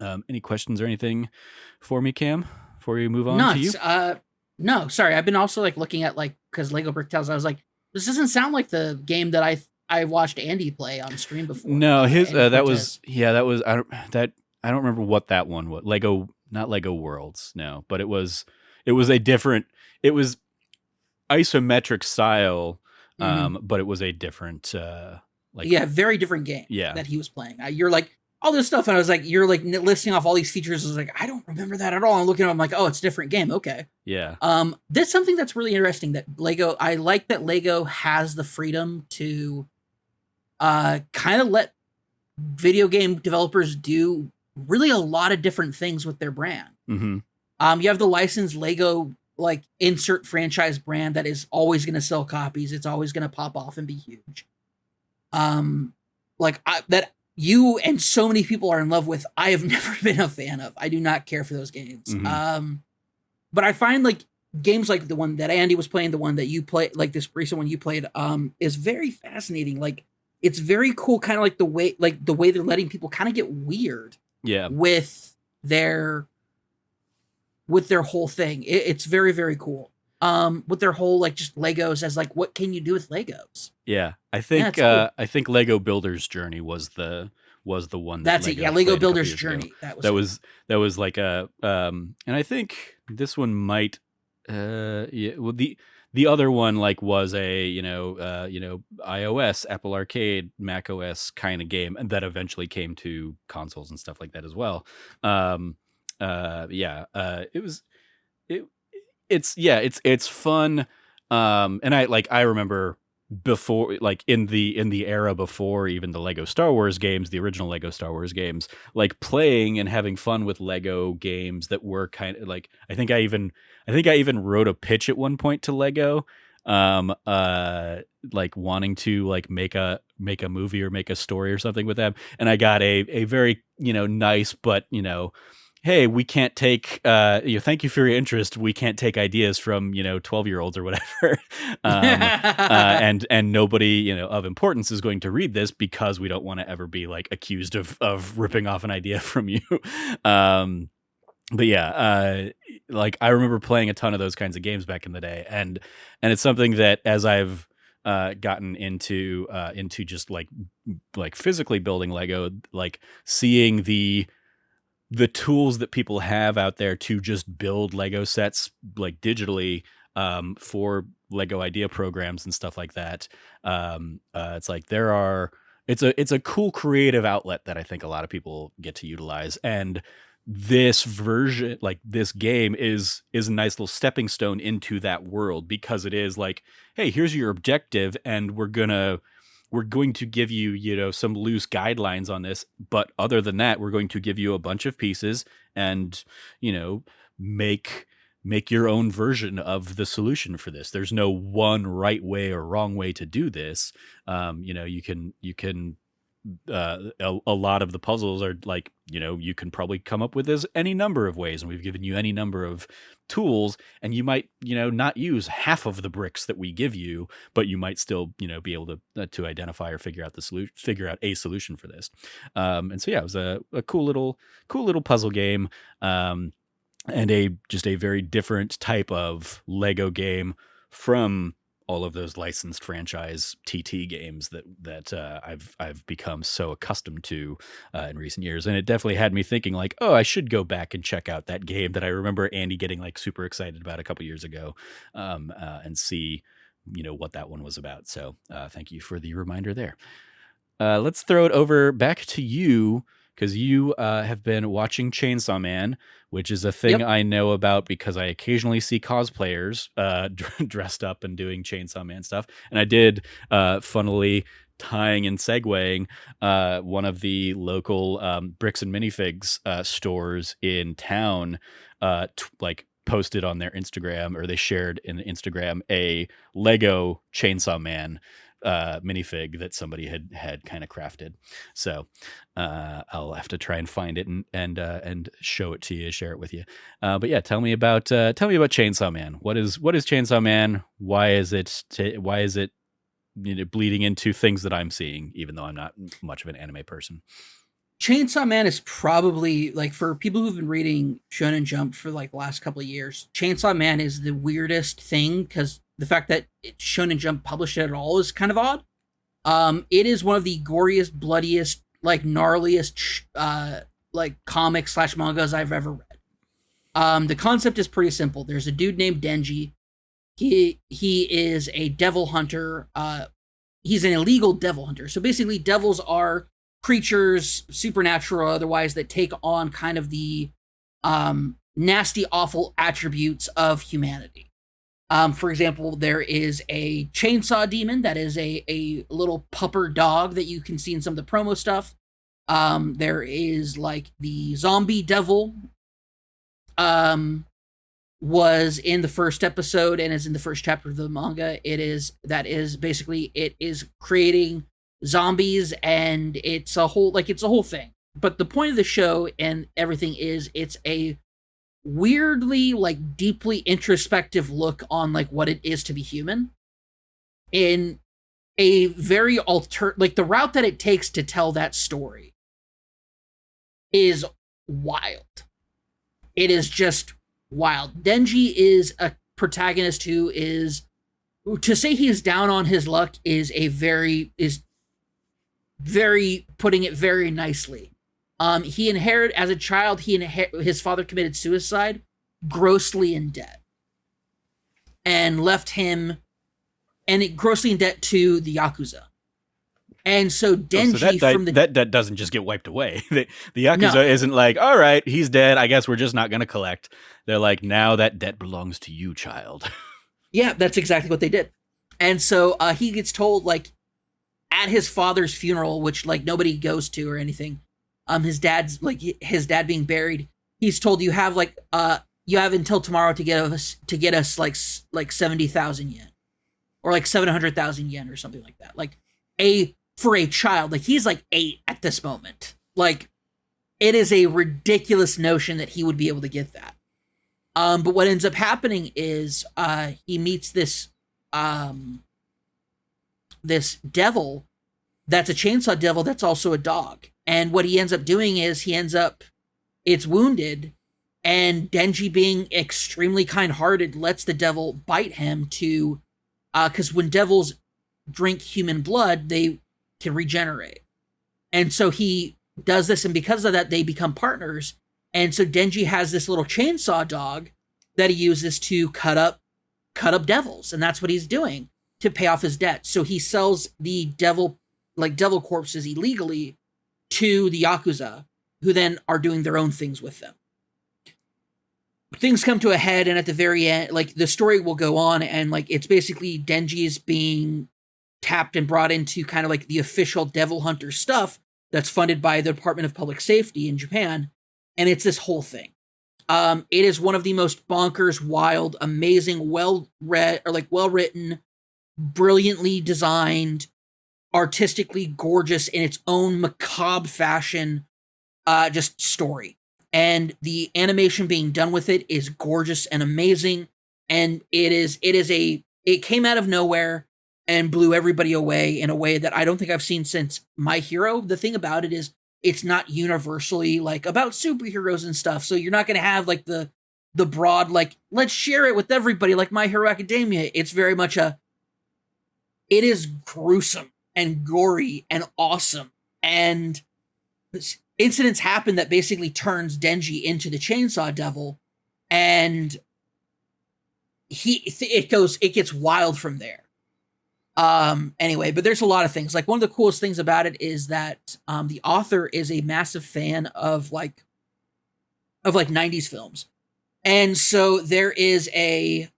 Speaker 1: Any questions or anything for me, Cam, before we move on to you?
Speaker 2: No, sorry. I've been also like looking at like, because Lego Bricktales, I was like, this doesn't sound like the game that I watched Andy play on stream before.
Speaker 1: No, his that was I don't remember what that one was. Not Lego Worlds, no, but it was a different. It was isometric style,
Speaker 2: Mhm.
Speaker 1: but it was a different like
Speaker 2: Yeah, very different game
Speaker 1: yeah
Speaker 2: that he was playing. You're like all this stuff, and I was like, you're like listing off all these features. I was like, I don't remember that at all. I'm looking at, it, I'm like, oh, it's a different game. Okay.
Speaker 1: yeah
Speaker 2: That's something that's really interesting that Lego. I like that Lego has the freedom to, kind of let video game developers do really a lot of different things with their brand.
Speaker 1: mm-hmm.
Speaker 2: You have the licensed Lego like insert franchise brand that is always going to sell copies. It's always going to pop off and be huge. That you and so many people are in love with. I have never been a fan of. I do not care for those games.
Speaker 1: Mm-hmm.
Speaker 2: But I find like games like the one that Andy was playing, the one that you play, like this recent one you played, is very fascinating. Like it's very cool, kind of like the way they're letting people kind of get weird
Speaker 1: yeah
Speaker 2: with their whole thing. It's very, very cool. With their whole like just Legos as like what can you do with Legos?
Speaker 1: yeah
Speaker 2: Yeah, it's cool.
Speaker 1: I think Lego Builder's Journey was the one that
Speaker 2: That's it.
Speaker 1: Lego
Speaker 2: Yeah, Lego
Speaker 1: played a couple
Speaker 2: Builder's
Speaker 1: years ago.
Speaker 2: Journey. That was
Speaker 1: That
Speaker 2: it.
Speaker 1: was like a and I think this one might yeah well the other one like was a iOS, Apple Arcade, Mac OS kind of game, and that eventually came to consoles and stuff like that as well. It was it it's fun. And I remember before, like in the era before even the Lego Star Wars games, the original Lego Star Wars games, like playing and having fun with Lego games that were kind of like, I think I even wrote a pitch at one point to Lego, um uh like wanting to like make a movie or make a story or something with them, and I got a very nice, but hey, we can't take thank you for your interest, we can't take ideas from 12-year-olds or whatever. And nobody of importance is going to read this because we don't want to ever be like accused of ripping off an idea from you. But yeah, like I remember playing a ton of those kinds of games back in the day, and it's something that as I've gotten into just like physically building Lego, like seeing the tools that people have out there to just build Lego sets like digitally, for Lego idea programs and stuff like that. It's like it's a cool creative outlet that I think a lot of people get to utilize, and this version, like this game, is a nice little stepping stone into that world, because it is like, hey, here's your objective, and we're going to give you some loose guidelines on this, but other than that, we're going to give you a bunch of pieces, and make your own version of the solution for this. There's no one right way or wrong way to do this. You can a lot of the puzzles are like, you can probably come up with this any number of ways, and we've given you any number of tools, and you might not use half of the bricks that we give you, but you might still be able to identify or figure out a solution for this. And so yeah, it was a cool little puzzle game, and just a very different type of Lego game from all of those licensed franchise TT games that I've become so accustomed to in recent years. And it definitely had me thinking like, oh, I should go back and check out that game that I remember Andy getting like super excited about a couple years ago, and see what that one was about. So thank you for the reminder there. Let's throw it over back to you, because you have been watching Chainsaw Man, which is a thing
Speaker 2: Yep.
Speaker 1: I know about because I occasionally see cosplayers dressed up and doing Chainsaw Man stuff. And I did, funnily tying and segueing, one of the local bricks and minifigs stores in town, posted on their Instagram, or they shared in Instagram, a Lego Chainsaw Man minifig that somebody had kind of crafted. So I'll have to try and find it and show it to you, share it with you. But yeah, tell me about Chainsaw Man. What is Chainsaw Man? Why is it bleeding into things that I'm seeing, even though I'm not much of an anime person?
Speaker 2: Chainsaw Man is probably like, for people who've been reading Shonen Jump for like the last couple of years, Chainsaw Man is the weirdest thing, because the fact that Shonen Jump published it at all is kind of odd. It is one of the goriest, bloodiest, like gnarliest, like comics / mangas I've ever read. The concept is pretty simple. There's a dude named Denji. He is a devil hunter. He's an illegal devil hunter. So basically, devils are creatures, supernatural or otherwise, that take on kind of the nasty, awful attributes of humanity. For example, there is a chainsaw demon that is a little pupper dog that you can see in some of the promo stuff. There is like the zombie devil, was in the first episode and is in the first chapter of the manga. It is creating zombies, and it's a whole thing. But the point of the show and everything is it's a weirdly like deeply introspective look on like what it is to be human in a very like the route that it takes to tell that story is wild. It is just wild. Denji is a protagonist who is, to say he is down on his luck is very putting it very nicely. He inherited, as a child, his father committed suicide, grossly in debt, and left him grossly in debt to the Yakuza. And so Denji
Speaker 1: that doesn't just get wiped away. The Yakuza isn't like, all right, he's dead, I guess we're just not going to collect. They're like, now that debt belongs to you, child.
Speaker 2: Yeah, that's exactly what they did. And so he gets told, like, at his father's funeral, which like nobody goes to or anything, his dad being buried, he's told you have until tomorrow to get us like 70,000 yen or like 700,000 yen or something like that. Like for a child, like he's like 8 at this moment. Like it is a ridiculous notion that he would be able to get that. But what ends up happening is he meets this devil that's a chainsaw devil that's also a dog. And what he ends up doing is it's wounded, and Denji, being extremely kind-hearted, lets the devil bite him to, because when devils drink human blood, they can regenerate. And so he does this, and because of that, they become partners. And so Denji has this little chainsaw dog that he uses to cut up devils, and that's what he's doing to pay off his debt. So he sells the devil corpses illegally to the Yakuza, who then are doing their own things with them. Things come to a head, and at the very end, like the story will go on, and like it's basically Denji's being tapped and brought into kind of like the official devil hunter stuff that's funded by the Department of Public Safety in Japan, and it's this whole thing. It is one of the most bonkers, wild, amazing, well-written, brilliantly designed, artistically gorgeous in its own macabre fashion, just story. And the animation being done with it is gorgeous and amazing. And it came out of nowhere and blew everybody away in a way that I don't think I've seen since My Hero. The thing about it is it's not universally like about superheroes and stuff. So you're not going to have like the broad, like, let's share it with everybody like My Hero Academia. It's very much it is gruesome and gory and awesome. And incidents happen that basically turns Denji into the Chainsaw Devil, and it gets wild from there. Anyway, but there's a lot of things. Like one of the coolest things about it is that the author is a massive fan of 90s films. And so there is I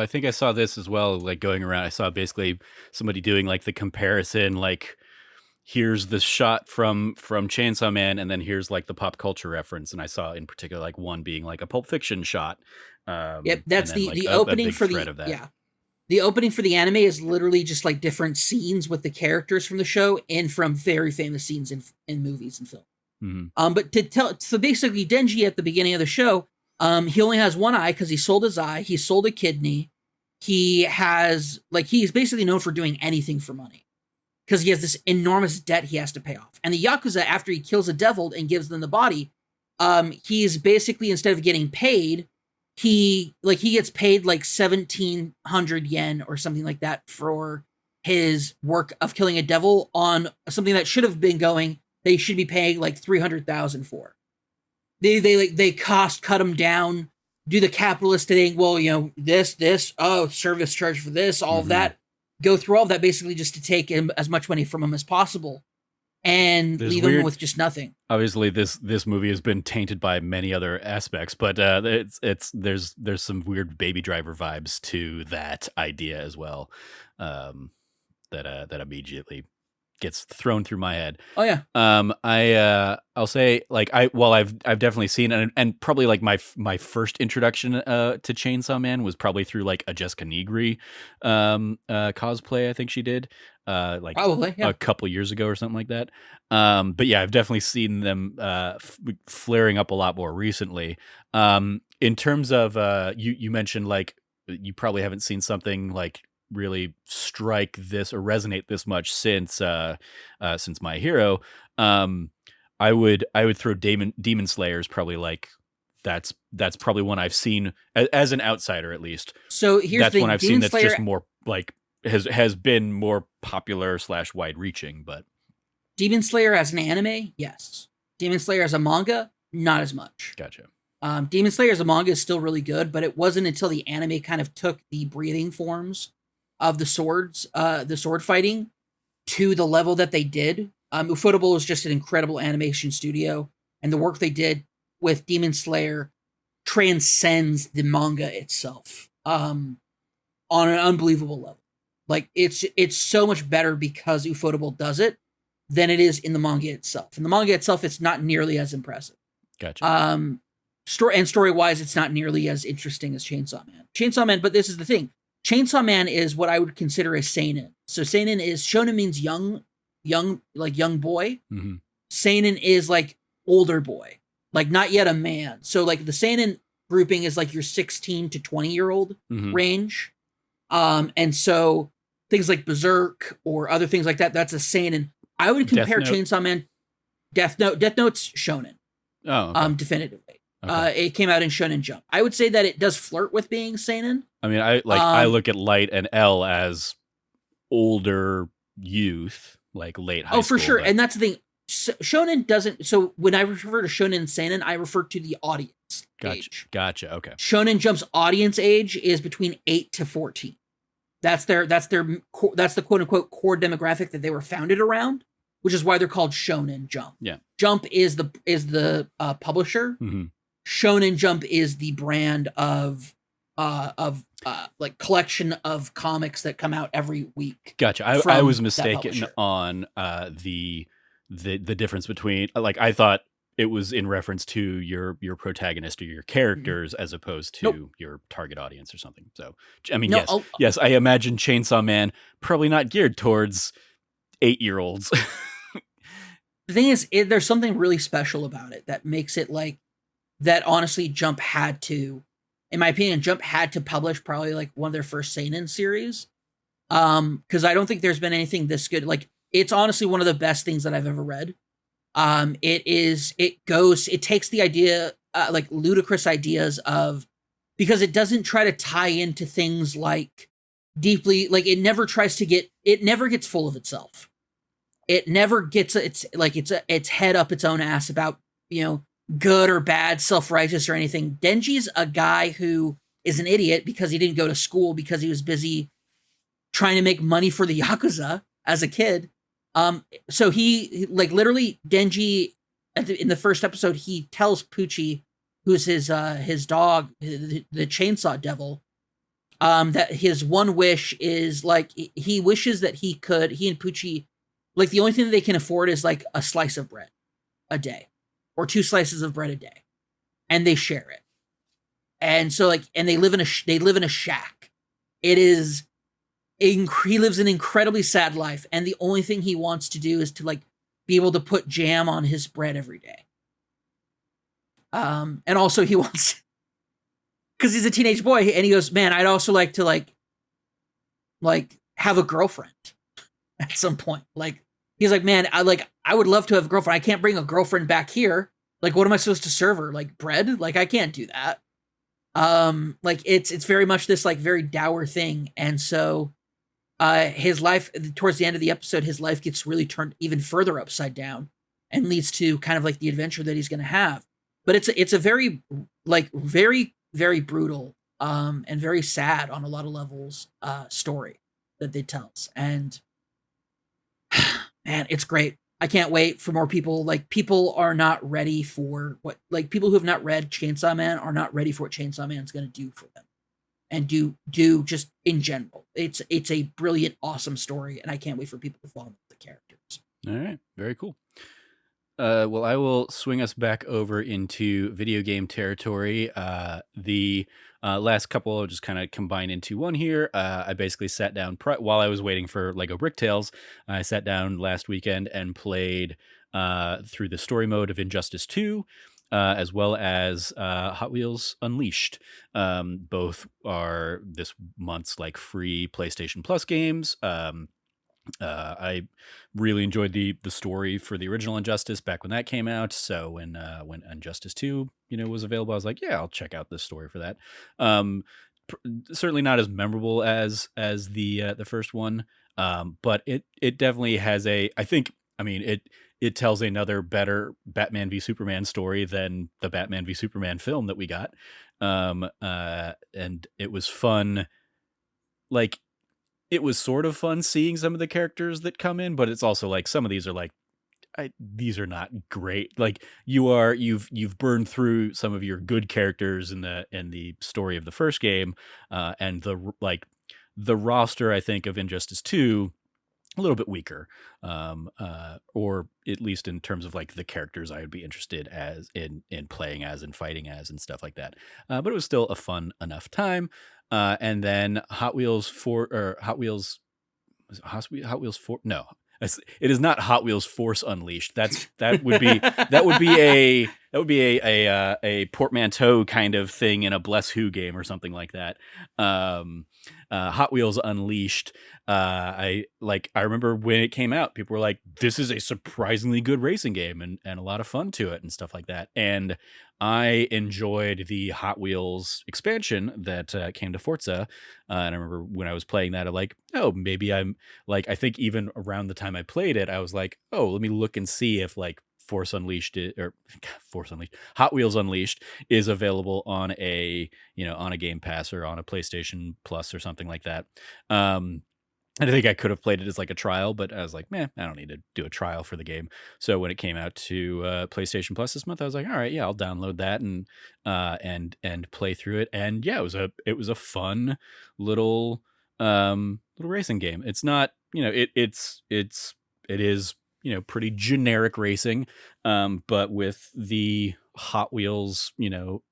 Speaker 2: think I saw this as well, like going around. I saw basically somebody doing like the comparison, like here's the shot from Chainsaw Man, and then here's like the pop culture reference. And I saw in particular like one being like a Pulp Fiction shot. Yep, that's the opening for the opening for the anime is literally just like different scenes with the characters from the show and from very famous scenes in movies and film.
Speaker 1: Mm-hmm.
Speaker 2: But so basically Denji at the beginning of the show, he only has one eye because he sold his eye. He sold a kidney. He's basically known for doing anything for money because he has this enormous debt he has to pay off. And the Yakuza, after he kills a devil and gives them the body, he's basically, instead of getting paid, he gets paid like 1,700 yen or something like that for his work of killing a devil on something that should have been they should be paying like 300,000 for. They cut him down do the capitalist thing. Well, this, oh, service charge for this, all of that. Go through all of that basically just to take him as much money from him as possible and leave him with just nothing.
Speaker 1: Obviously, this movie has been tainted by many other aspects, but there's some weird Baby Driver vibes to that idea as well, that immediately gets thrown through my head.
Speaker 2: Oh yeah.
Speaker 1: I'll say like I've definitely seen and probably like my first introduction to Chainsaw Man was probably through like a Jessica Negri cosplay I think she did like
Speaker 2: probably
Speaker 1: a couple years ago or something like that. But yeah, I've definitely seen them flaring up a lot more recently. In terms of you mentioned like you probably haven't seen something like really strike this or resonate this much since My Hero. I would throw Demon Slayer is probably like that's probably one I've seen as an outsider at least.
Speaker 2: So here's
Speaker 1: that's
Speaker 2: the
Speaker 1: one I've
Speaker 2: Demon
Speaker 1: seen that's
Speaker 2: Slayer,
Speaker 1: just more like has been more popular / wide reaching. But
Speaker 2: Demon Slayer as an anime, yes. Demon Slayer as a manga, not as much.
Speaker 1: Gotcha.
Speaker 2: Demon Slayer as a manga is still really good, but it wasn't until the anime kind of took the breathing forms of the sword fighting to the level that they did. Ufotable is just an incredible animation studio, and the work they did with Demon Slayer transcends the manga itself on an unbelievable level. Like it's so much better because Ufotable does it than it is in the manga itself. In the manga itself, it's not nearly as impressive.
Speaker 1: Gotcha.
Speaker 2: Story wise, it's not nearly as interesting as Chainsaw Man. But this is the thing. Chainsaw Man is what I would consider a seinen. So seinen is shonen means young boy.
Speaker 1: Mm-hmm.
Speaker 2: Seinen is like older boy, like not yet a man. So like the seinen grouping is like your 16 to 20-year-old range. And so things like Berserk or other things like that, that's a seinen. I would compare Chainsaw Man, Death Note's shonen.
Speaker 1: Oh, okay.
Speaker 2: Definitively.
Speaker 1: Okay.
Speaker 2: It came out in Shonen Jump. I would say that it does flirt with being seinen.
Speaker 1: I mean, I look at Light and L as older youth, like late high school.
Speaker 2: Oh, for sure. And that's the thing. Shonen doesn't. So when I refer to Shonen and seinen, I refer to the audience age.
Speaker 1: Gotcha. Okay.
Speaker 2: Shonen Jump's audience age is between 8 to 14. That's the quote unquote core demographic that they were founded around, which is why they're called Shonen Jump.
Speaker 1: Yeah.
Speaker 2: Jump is the publisher.
Speaker 1: Mm-hmm.
Speaker 2: Shonen Jump is the brand of like collection of comics that come out every week.
Speaker 1: Gotcha. I was mistaken on the difference between, like, I thought it was in reference to your protagonist or your characters as opposed to your target audience or something. So I mean, yes, I imagine Chainsaw Man probably not geared towards 8-year-olds.
Speaker 2: The thing is, there's something really special about it that makes it like that. Honestly, Jump had to, in my opinion, publish probably like one of their first seinen series. Because I don't think there's been anything this good. Like, it's honestly one of the best things that I've ever read. It takes the idea, like ludicrous ideas of, because it doesn't try to tie into things like deeply, like it never gets full of itself. It never gets its head up its own ass about, good or bad, self-righteous or anything. Denji's a guy who is an idiot because he didn't go to school because he was busy trying to make money for the Yakuza as a kid. So he like literally Denji in the first episode, he tells Pucci, who's his dog, the chainsaw devil, that his one wish is like, he wishes that he and Pucci, like the only thing that they can afford is like a slice of bread a day or 2 slices of bread a day. And they share it. And so like, and they live in a shack. It is, he lives an incredibly sad life, and the only thing he wants to do is to like be able to put jam on his bread every day. And also he wants, because he's a teenage boy, and he goes, man, I'd also like to like have a girlfriend at some point. Like, he's like, man, I would love to have a girlfriend. I can't bring a girlfriend back here. Like, what am I supposed to serve her? Like bread? Like, I can't do that. Like it's very much this like very dour thing. And so his life, towards the end of the episode, his life gets really turned even further upside down and leads to kind of like the adventure that he's going to have. But it's a very very brutal, and very sad on a lot of levels, story that they tells. And man, it's great. I can't wait for more people. Like, people are not ready for what, like, people who have not read Chainsaw Man are not ready for what Chainsaw Man's going to do for them, and do just in general. It's a brilliant, awesome story, and I can't wait for people to fall in love with the characters.
Speaker 1: All right, very cool. Well, I will swing us back over into video game territory. The last couple I'll just kind of combine into one here. I basically sat down while I was waiting for Lego Bricktales. I sat down last weekend and played through the story mode of Injustice 2. As well as Hot Wheels Unleashed. Both are this month's like free PlayStation Plus games. I really enjoyed the story for the original Injustice back when that came out. So when Injustice 2, was available, I was like, yeah, I'll check out this story for that. Um, Certainly not as memorable as the first one, but it definitely has it tells another better Batman v Superman story than the Batman v Superman film that we got. And it was fun. Like, it was sort of fun seeing some of the characters that come in, but it's also like some of these are like, these are not great. Like, you've burned through some of your good characters in the story of the first game, and the roster, I think, of Injustice 2, a little bit weaker, or at least in terms of like the characters I would be interested as in playing as and fighting as and stuff like that. But it was still a fun enough time. And then Hot Wheels Hot Wheels 4. No, it is not Hot Wheels Force Unleashed. That would be a portmanteau kind of thing in a Bless Who game or something like that. Hot Wheels Unleashed. I remember when it came out, people were like, "This is a surprisingly good racing game and a lot of fun to it and stuff like that." And I enjoyed the Hot Wheels expansion that came to Forza. And I remember when I was playing that, I'm like, oh, maybe I'm like, I think even around the time I played it, I was like, oh, let me look and see if like Force Unleashed Hot Wheels Unleashed is available on a Game Pass or on a PlayStation Plus or something like that. And I think I could have played it as like a trial, but I was like, man, I don't need to do a trial for the game. So when it came out to PlayStation Plus this month, I was like, all right, yeah, I'll download that and play through it. And yeah, it was a fun little racing game. It's not, it is pretty generic racing, but with the Hot Wheels,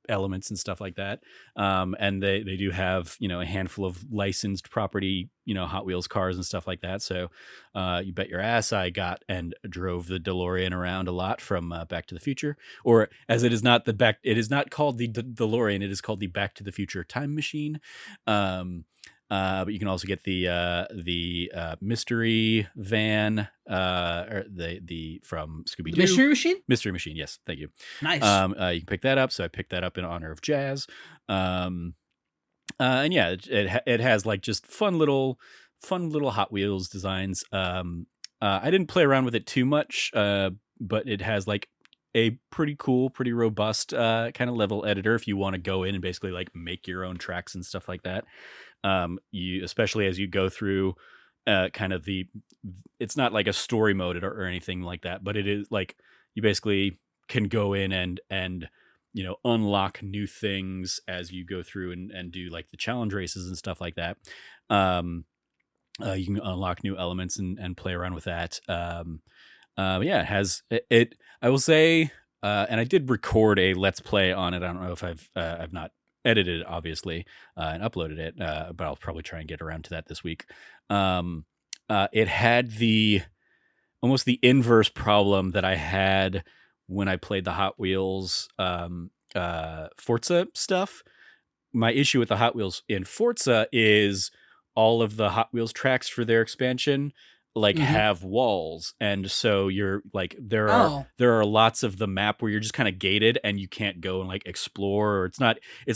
Speaker 1: elements and stuff like that. And they do have, a handful of licensed property, Hot Wheels cars and stuff like that. So you bet your ass I got and drove the DeLorean around a lot from Back to the Future, or as it is not called the DeLorean, it is called the Back to the Future Time Machine. But you can also get the mystery van, or the from Scooby Doo.
Speaker 2: Mystery Machine.
Speaker 1: Mystery Machine, yes, thank you.
Speaker 2: Nice.
Speaker 1: You can pick that up. So I picked that up in honor of Jazz. And yeah, it has like just fun little Hot Wheels designs. I didn't play around with it too much, but it has like a pretty cool, pretty robust kind of level editor if you want to go in and basically like make your own tracks and stuff like that. You, especially as you go through kind of it's not like a story mode or anything like that, but it is like you basically can go in and unlock new things as you go through and do like the challenge races and stuff like that. You can unlock new elements and play around with that. Yeah, it has it. I will say, and I did record a Let's Play on it. I don't know if I've not edited it, obviously, and uploaded it, but I'll probably try and get around to that this week. It had almost the inverse problem that I had when I played the Hot Wheels Forza stuff. My issue with the Hot Wheels in Forza is all of the Hot Wheels tracks for their expansion have walls, and so you're like there are lots of the map where you're just kind of gated and you can't go and like explore, or it's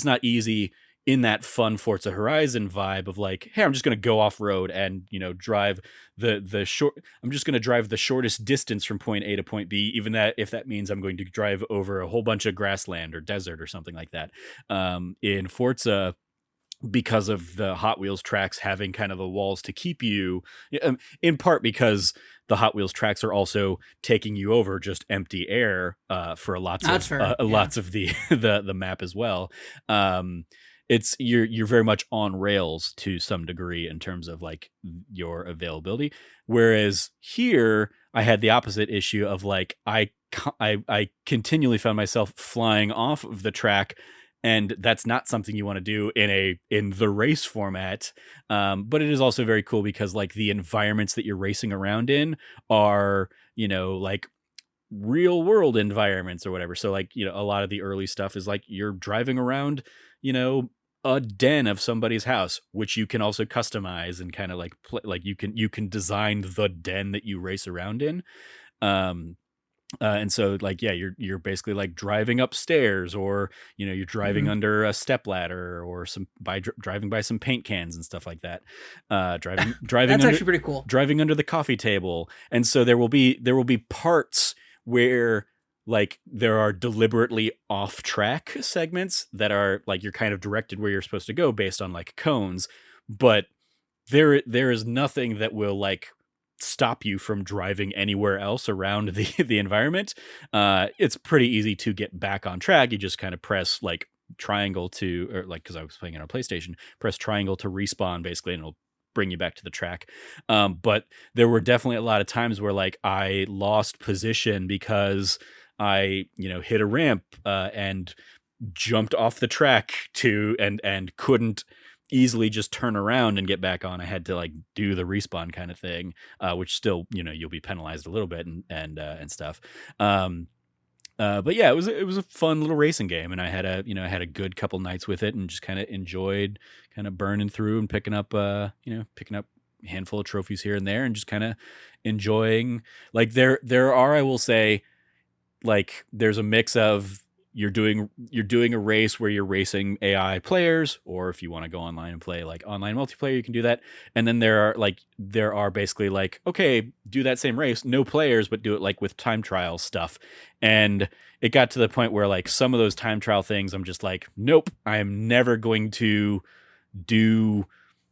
Speaker 1: not easy in that fun Forza Horizon vibe of like, hey, I'm just going to go off road and, drive the short, I'm just going to drive the shortest distance from point A to point B, even that if that means I'm going to drive over a whole bunch of grassland or desert or something like that. In Forza, because of the Hot Wheels tracks having kind of the walls to keep you, in part because the Hot Wheels tracks are also taking you over just empty air for
Speaker 2: That's fair. Yeah.
Speaker 1: lots of the the map as well. It's you're very much on rails to some degree in terms of like your availability, whereas here I had the opposite issue of like I continually found myself flying off of the track, and that's not something you want to do in the race format. But it is also very cool because like the environments that you're racing around in are, like real world environments or whatever. So like, a lot of the early stuff is like you're driving around, a den of somebody's house, which you can also customize and kind of like like you can design the den that you race around in. Um, and so like, yeah, you're basically like driving upstairs, or you're driving
Speaker 2: Hmm.
Speaker 1: under a step ladder, or driving by some paint cans and stuff like that. Driving
Speaker 2: That's
Speaker 1: under
Speaker 2: actually pretty cool.
Speaker 1: the coffee table. And so there will be parts where like there are deliberately off track segments that are like you're kind of directed where you're supposed to go based on like cones, but there is nothing that will like stop you from driving anywhere else around the the environment. It's pretty easy to get back on track. You just kind of press like triangle to, or like, because I was playing it on PlayStation, press triangle to respawn basically, and it'll bring you back to the track. But there were definitely a lot of times where like I lost position because I hit a ramp and jumped off the track to and couldn't easily just turn around and get back on. I had to like do the respawn kind of thing, which still you'll be penalized a little bit and stuff. Um, but yeah, it was a fun little racing game, and I had a good couple nights with it, and just kind of enjoyed kind of burning through and picking up a handful of trophies here and there, and just kind of enjoying. Like there are, I will say, like there's a mix of you're doing a race where you're racing AI players, or if you want to go online and play like online multiplayer, you can do that. And then there are basically like, okay, do that same race, no players, but do it like with time trial stuff. And it got to the point where like some of those time trial things, I'm just like, nope, I am never going to do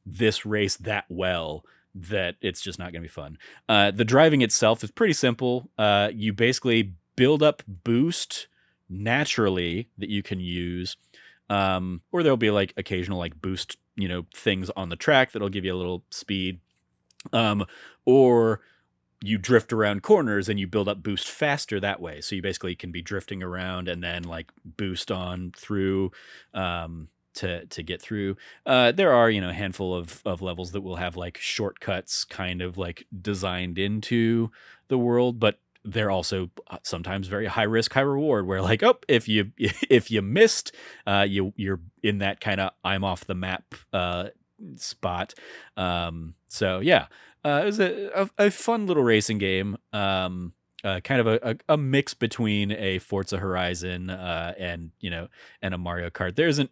Speaker 1: this race that well, that it's just not going to be fun. The driving itself is pretty simple. You basically build up boost naturally that you can use, or there'll be like occasional like boost things on the track that'll give you a little speed, or you drift around corners and you build up boost faster that way. So you basically can be drifting around and then like boost on through, to get through. There are a handful of levels that will have like shortcuts kind of like designed into the world, but they're also sometimes very high risk, high reward, where like, oh, if you if you missed, you're in that kind of I'm off the map spot. So yeah, it was a fun little racing game. Kind of a mix between a Forza Horizon and a Mario Kart. There isn't,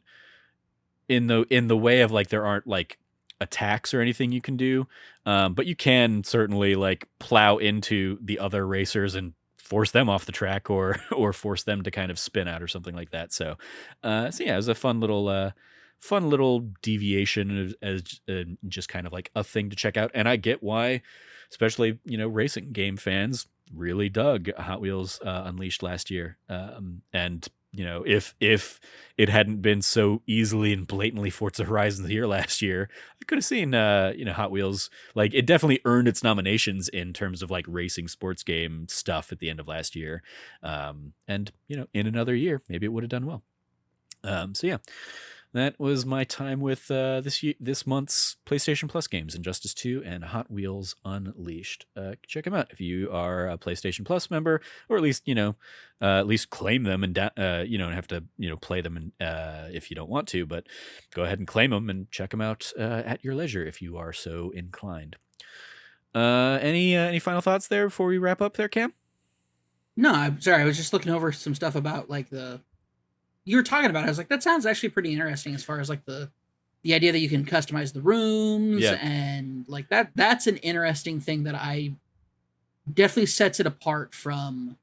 Speaker 1: in the way of like, there aren't like attacks or anything you can do, but you can certainly like plow into the other racers and force them off the track, or or force them to kind of spin out or something like that. So yeah, it was a fun little deviation as just kind of like a thing to check out. And I get why, especially racing game fans really dug Hot Wheels Unleashed last year. And if it hadn't been so easily and blatantly Forza Horizon the year last year, I could have seen Hot Wheels, like, it definitely earned its nominations in terms of like racing sports game stuff at the end of last year. And in another year maybe it would have done well. So yeah, that was my time with this month's PlayStation Plus games, Injustice 2 and Hot Wheels Unleashed. Check them out if you are a PlayStation Plus member, or at least claim them, and have to play them if you don't want to, but go ahead and claim them and check them out at your leisure if you are so inclined. Any final thoughts there before we wrap up there, Cam?
Speaker 2: No, I'm sorry. I was just looking over some stuff about like the you were talking about it, I was like, that sounds actually pretty interesting as far as like the idea that you can customize the rooms
Speaker 1: Yeah.
Speaker 2: and like that's an interesting thing that I definitely sets it apart from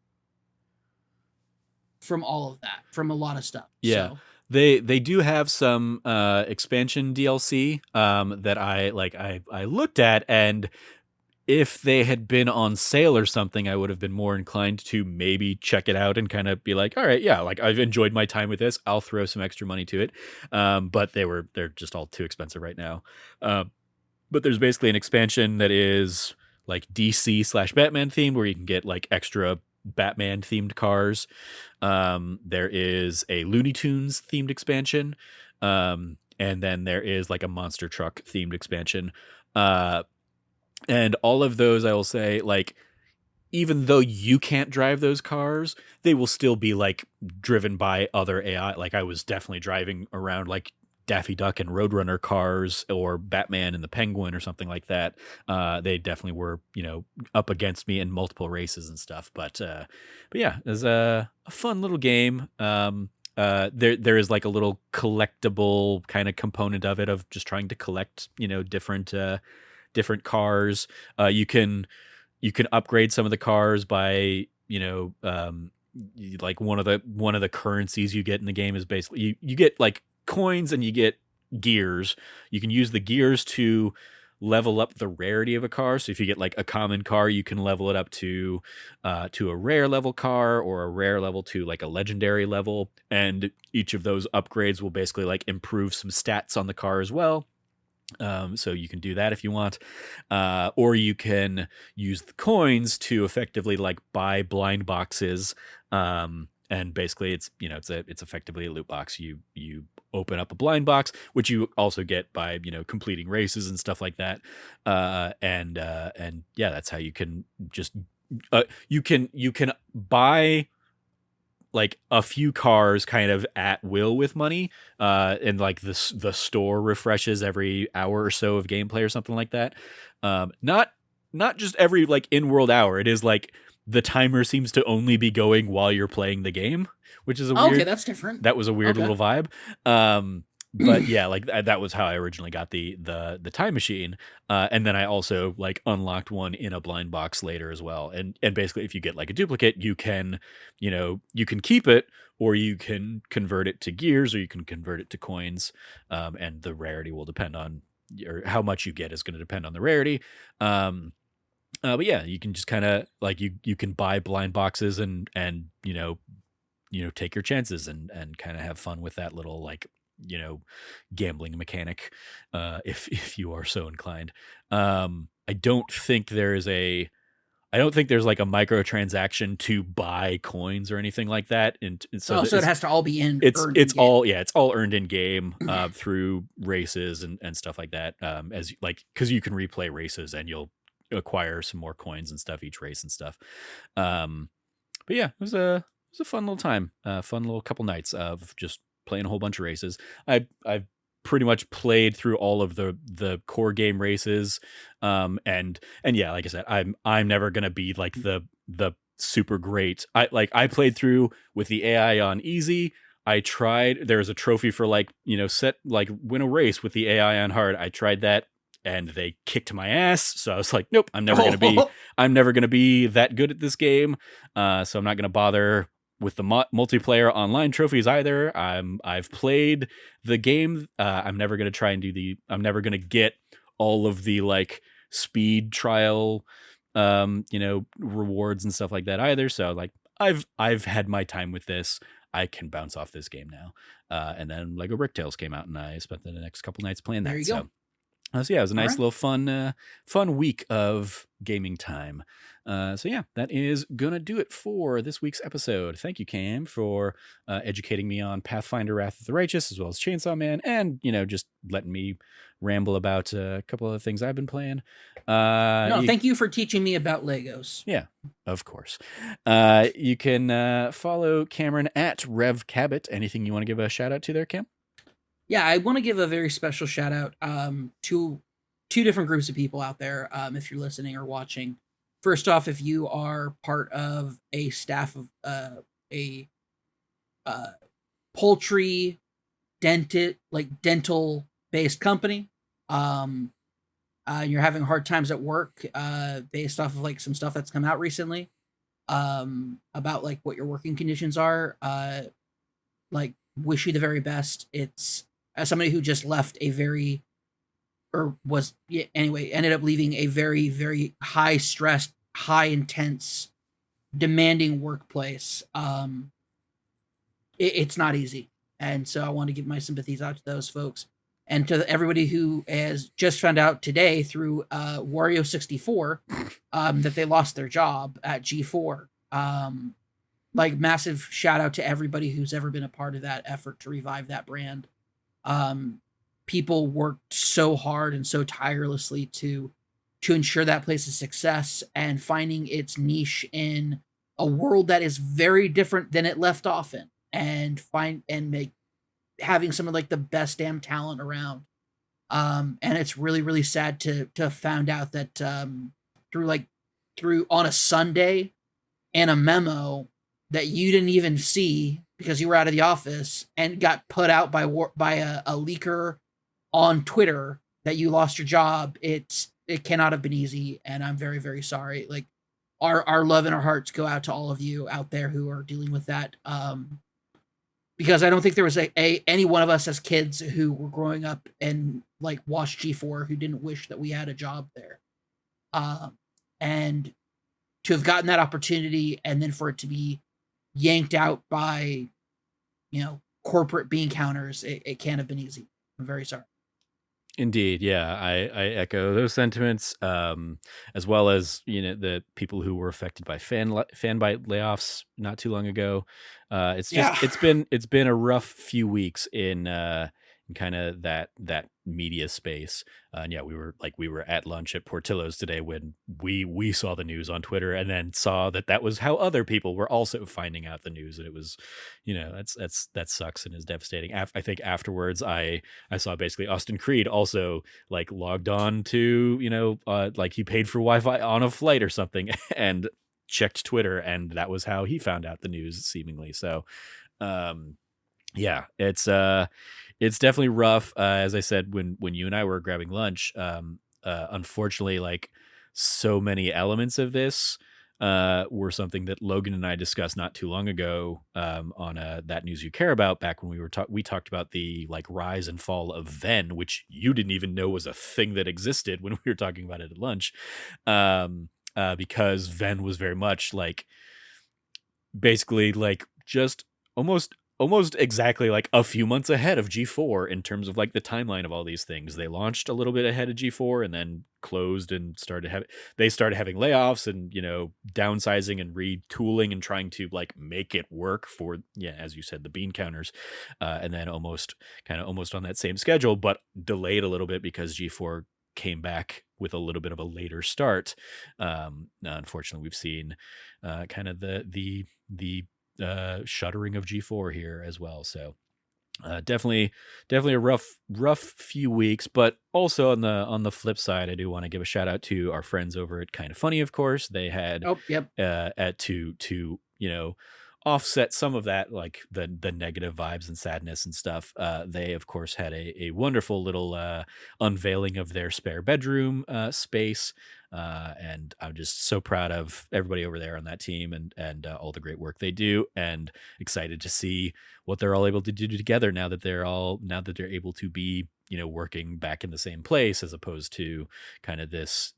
Speaker 2: all of that, from a lot of stuff.
Speaker 1: Yeah.
Speaker 2: So
Speaker 1: They do have some expansion DLC that I looked at, and if they had been on sale or something, I would have been more inclined to maybe check it out and kind of be like, all right, yeah, like I've enjoyed my time with this. I'll throw some extra money to it. But they're just all too expensive right now. But there's basically an expansion that is like DC/Batman themed, where you can get like extra Batman themed cars. There is a Looney Tunes themed expansion. And then there is like a monster truck themed expansion. And all of those, I will say, like, even though you can't drive those cars, they will still be like driven by other AI. Like I was definitely driving around like Daffy Duck and Roadrunner cars, or Batman and the Penguin or something like that. They definitely were, up against me in multiple races and stuff. But yeah, it was a fun little game. There is like a little collectible kind of component of it, of just trying to collect, different cars. You can upgrade some of the cars by, like one of the currencies you get in the game is basically you get like coins and you get gears. You can use the gears to level up the rarity of a car. So if you get like a common car, you can level it up to a rare level car, or a rare level to like a legendary level. And each of those upgrades will basically like improve some stats on the car as well. So you can do that if you want, or you can use the coins to effectively like buy blind boxes. And basically it's effectively a loot box. You open up a blind box, which you also get by, completing races and stuff like that. And yeah, that's how you can just, you can buy like a few cars kind of at will with money, and like the store refreshes every hour or so of gameplay or something like that. Not just every like in-world hour. It is like the timer seems to only be going while you're playing the game, which is
Speaker 2: okay, that's different.
Speaker 1: that was a weird
Speaker 2: Okay.
Speaker 1: little vibe. But yeah, like that was how I originally got the time machine. And then I also like unlocked one in a blind box later as well. And basically, if you get like a duplicate, you can keep it, or you can convert it to gears, or you can convert it to coins. And the rarity will depend on, or how much you get is going to depend on the rarity. But yeah, you can just kind of like you can buy blind boxes and take your chances and kind of have fun with that little like gambling mechanic, if you are so inclined. I don't think there's like a microtransaction to buy coins or anything like that. And so
Speaker 2: So it has to all be earned
Speaker 1: it's
Speaker 2: in game.
Speaker 1: all, yeah, it's all earned in game, through races and stuff like that. As like, cause you can replay races and you'll acquire some more coins and stuff each race and stuff. But yeah, it was a fun little time, fun little couple nights of just playing a whole bunch of races. I've pretty much played through all of the core game races. And yeah, like I said, I'm never gonna be like the super great. I played through with the AI on easy. I tried, there's a trophy for like, set like win a race with the AI on hard. I tried that and they kicked my ass. So I was like, nope, I'm never gonna be that good at this game. So I'm not gonna bother with the multiplayer online trophies either. I've played the game. I'm never gonna try and I'm never gonna get all of the like speed trial, rewards and stuff like that either. So like I've had my time with this. I can bounce off this game now. And then LEGO Bricktales came out, and I spent the next couple nights playing that.
Speaker 2: There you go.
Speaker 1: So yeah, it was a nice
Speaker 2: right.
Speaker 1: little fun week of gaming time. So yeah, that is gonna do it for this week's episode. Thank you, Cam, for educating me on Pathfinder: Wrath of the Righteous, as well as Chainsaw Man, and just letting me ramble about a couple of things I've been playing.
Speaker 2: No, thank you for teaching me about Legos.
Speaker 1: Yeah, of course. You can follow Cameron at Rev Cabot. Anything you want to give a shout out to there, Cam?
Speaker 2: Yeah, I want to give a very special shout out to two different groups of people out there, if you're listening or watching. First off, if you are part of a staff of a poultry dental based company. Um, you're having hard times at work based off of like some stuff that's come out recently about like what your working conditions are. Like wish you the very best. It's as somebody who just left a very or was yeah, anyway ended up leaving a very very high stressed, high intense, demanding workplace. It's not easy, and so I want to give my sympathies out to those folks and to everybody who has just found out today through Wario 64 that they lost their job at G4. Like massive shout out to everybody who's ever been a part of that effort to revive that brand. Um, People worked so hard and so tirelessly to ensure that place's success and finding its niche in a world that is very different than it left off in, and find and make having some of like the best damn talent around. And it's really really sad to have found out that through like through on a Sunday and a memo that you didn't even see because you were out of the office and got put out by a leaker on Twitter that you lost your job. It cannot have been easy, and I'm very very sorry. Like our love and our hearts go out to all of you out there who are dealing with that. Because I don't think there was any one of us as kids who were growing up and like watched G4 who didn't wish that we had a job there. And to have gotten that opportunity and then for it to be yanked out by, corporate bean counters, it can't have been easy. I'm very sorry.
Speaker 1: Indeed, yeah, I echo those sentiments, as well as the people who were affected by Fanbyte layoffs not too long ago. It's just
Speaker 2: Yeah.
Speaker 1: it's been a rough few weeks in kind of that media space. And yeah, we were at lunch at Portillo's today when we saw the news on Twitter, and then saw that was how other people were also finding out the news, and it was, that sucks and is devastating. I think afterwards I saw basically Austin Creed also like logged on to like he paid for Wi-Fi on a flight or something and checked Twitter, and that was how he found out the news seemingly. So yeah, it's definitely rough. As I said, when you and I were grabbing lunch, unfortunately, like so many elements of this were something that Logan and I discussed not too long ago on That News You Care About. Back when we talked about the like rise and fall of Venn, which you didn't even know was a thing that existed when we were talking about it at lunch, because Venn was very much like basically like just almost exactly like a few months ahead of G4 in terms of like the timeline of all these things. They launched a little bit ahead of G4 and then closed and started having layoffs and downsizing and retooling and trying to like make it work for, yeah, as you said, the bean counters, and then almost on that same schedule, but delayed a little bit because G4 came back with a little bit of a later start. Unfortunately, we've seen kind of the shuttering of G4 here as well. So definitely a rough few weeks, but also on the flip side, I do want to give a shout out to our friends over at Kind of Funny. Of course, they had
Speaker 2: Oh, yep.
Speaker 1: at to offset some of that, like the negative vibes and sadness and stuff. They of course had a wonderful little unveiling of their spare bedroom space, and I'm just so proud of everybody over there on that team and all the great work they do, and excited to see what they're all able to do together now that they're able to be working back in the same place, as opposed to kind of this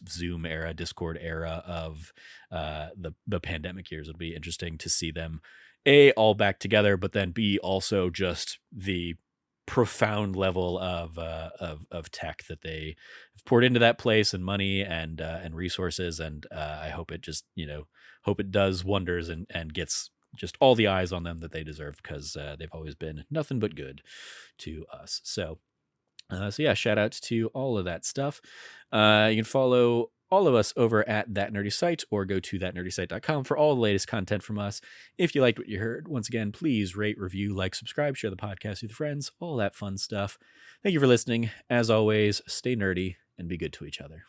Speaker 1: Zoom era, Discord era of the pandemic years. It'll be interesting to see them all back together, but then B, also just the profound level of tech that they have poured into that place, and money and resources, and I hope it just hope it does wonders and gets just all the eyes on them that they deserve, because they've always been nothing but good to us. So yeah, shout out to all of that stuff. You can follow all of us over at That Nerdy Site, or go to thatnerdysite.com for all the latest content from us. If you liked what you heard, once again, please rate, review, like, subscribe, share the podcast with friends, all that fun stuff. Thank you for listening. As always, stay nerdy and be good to each other.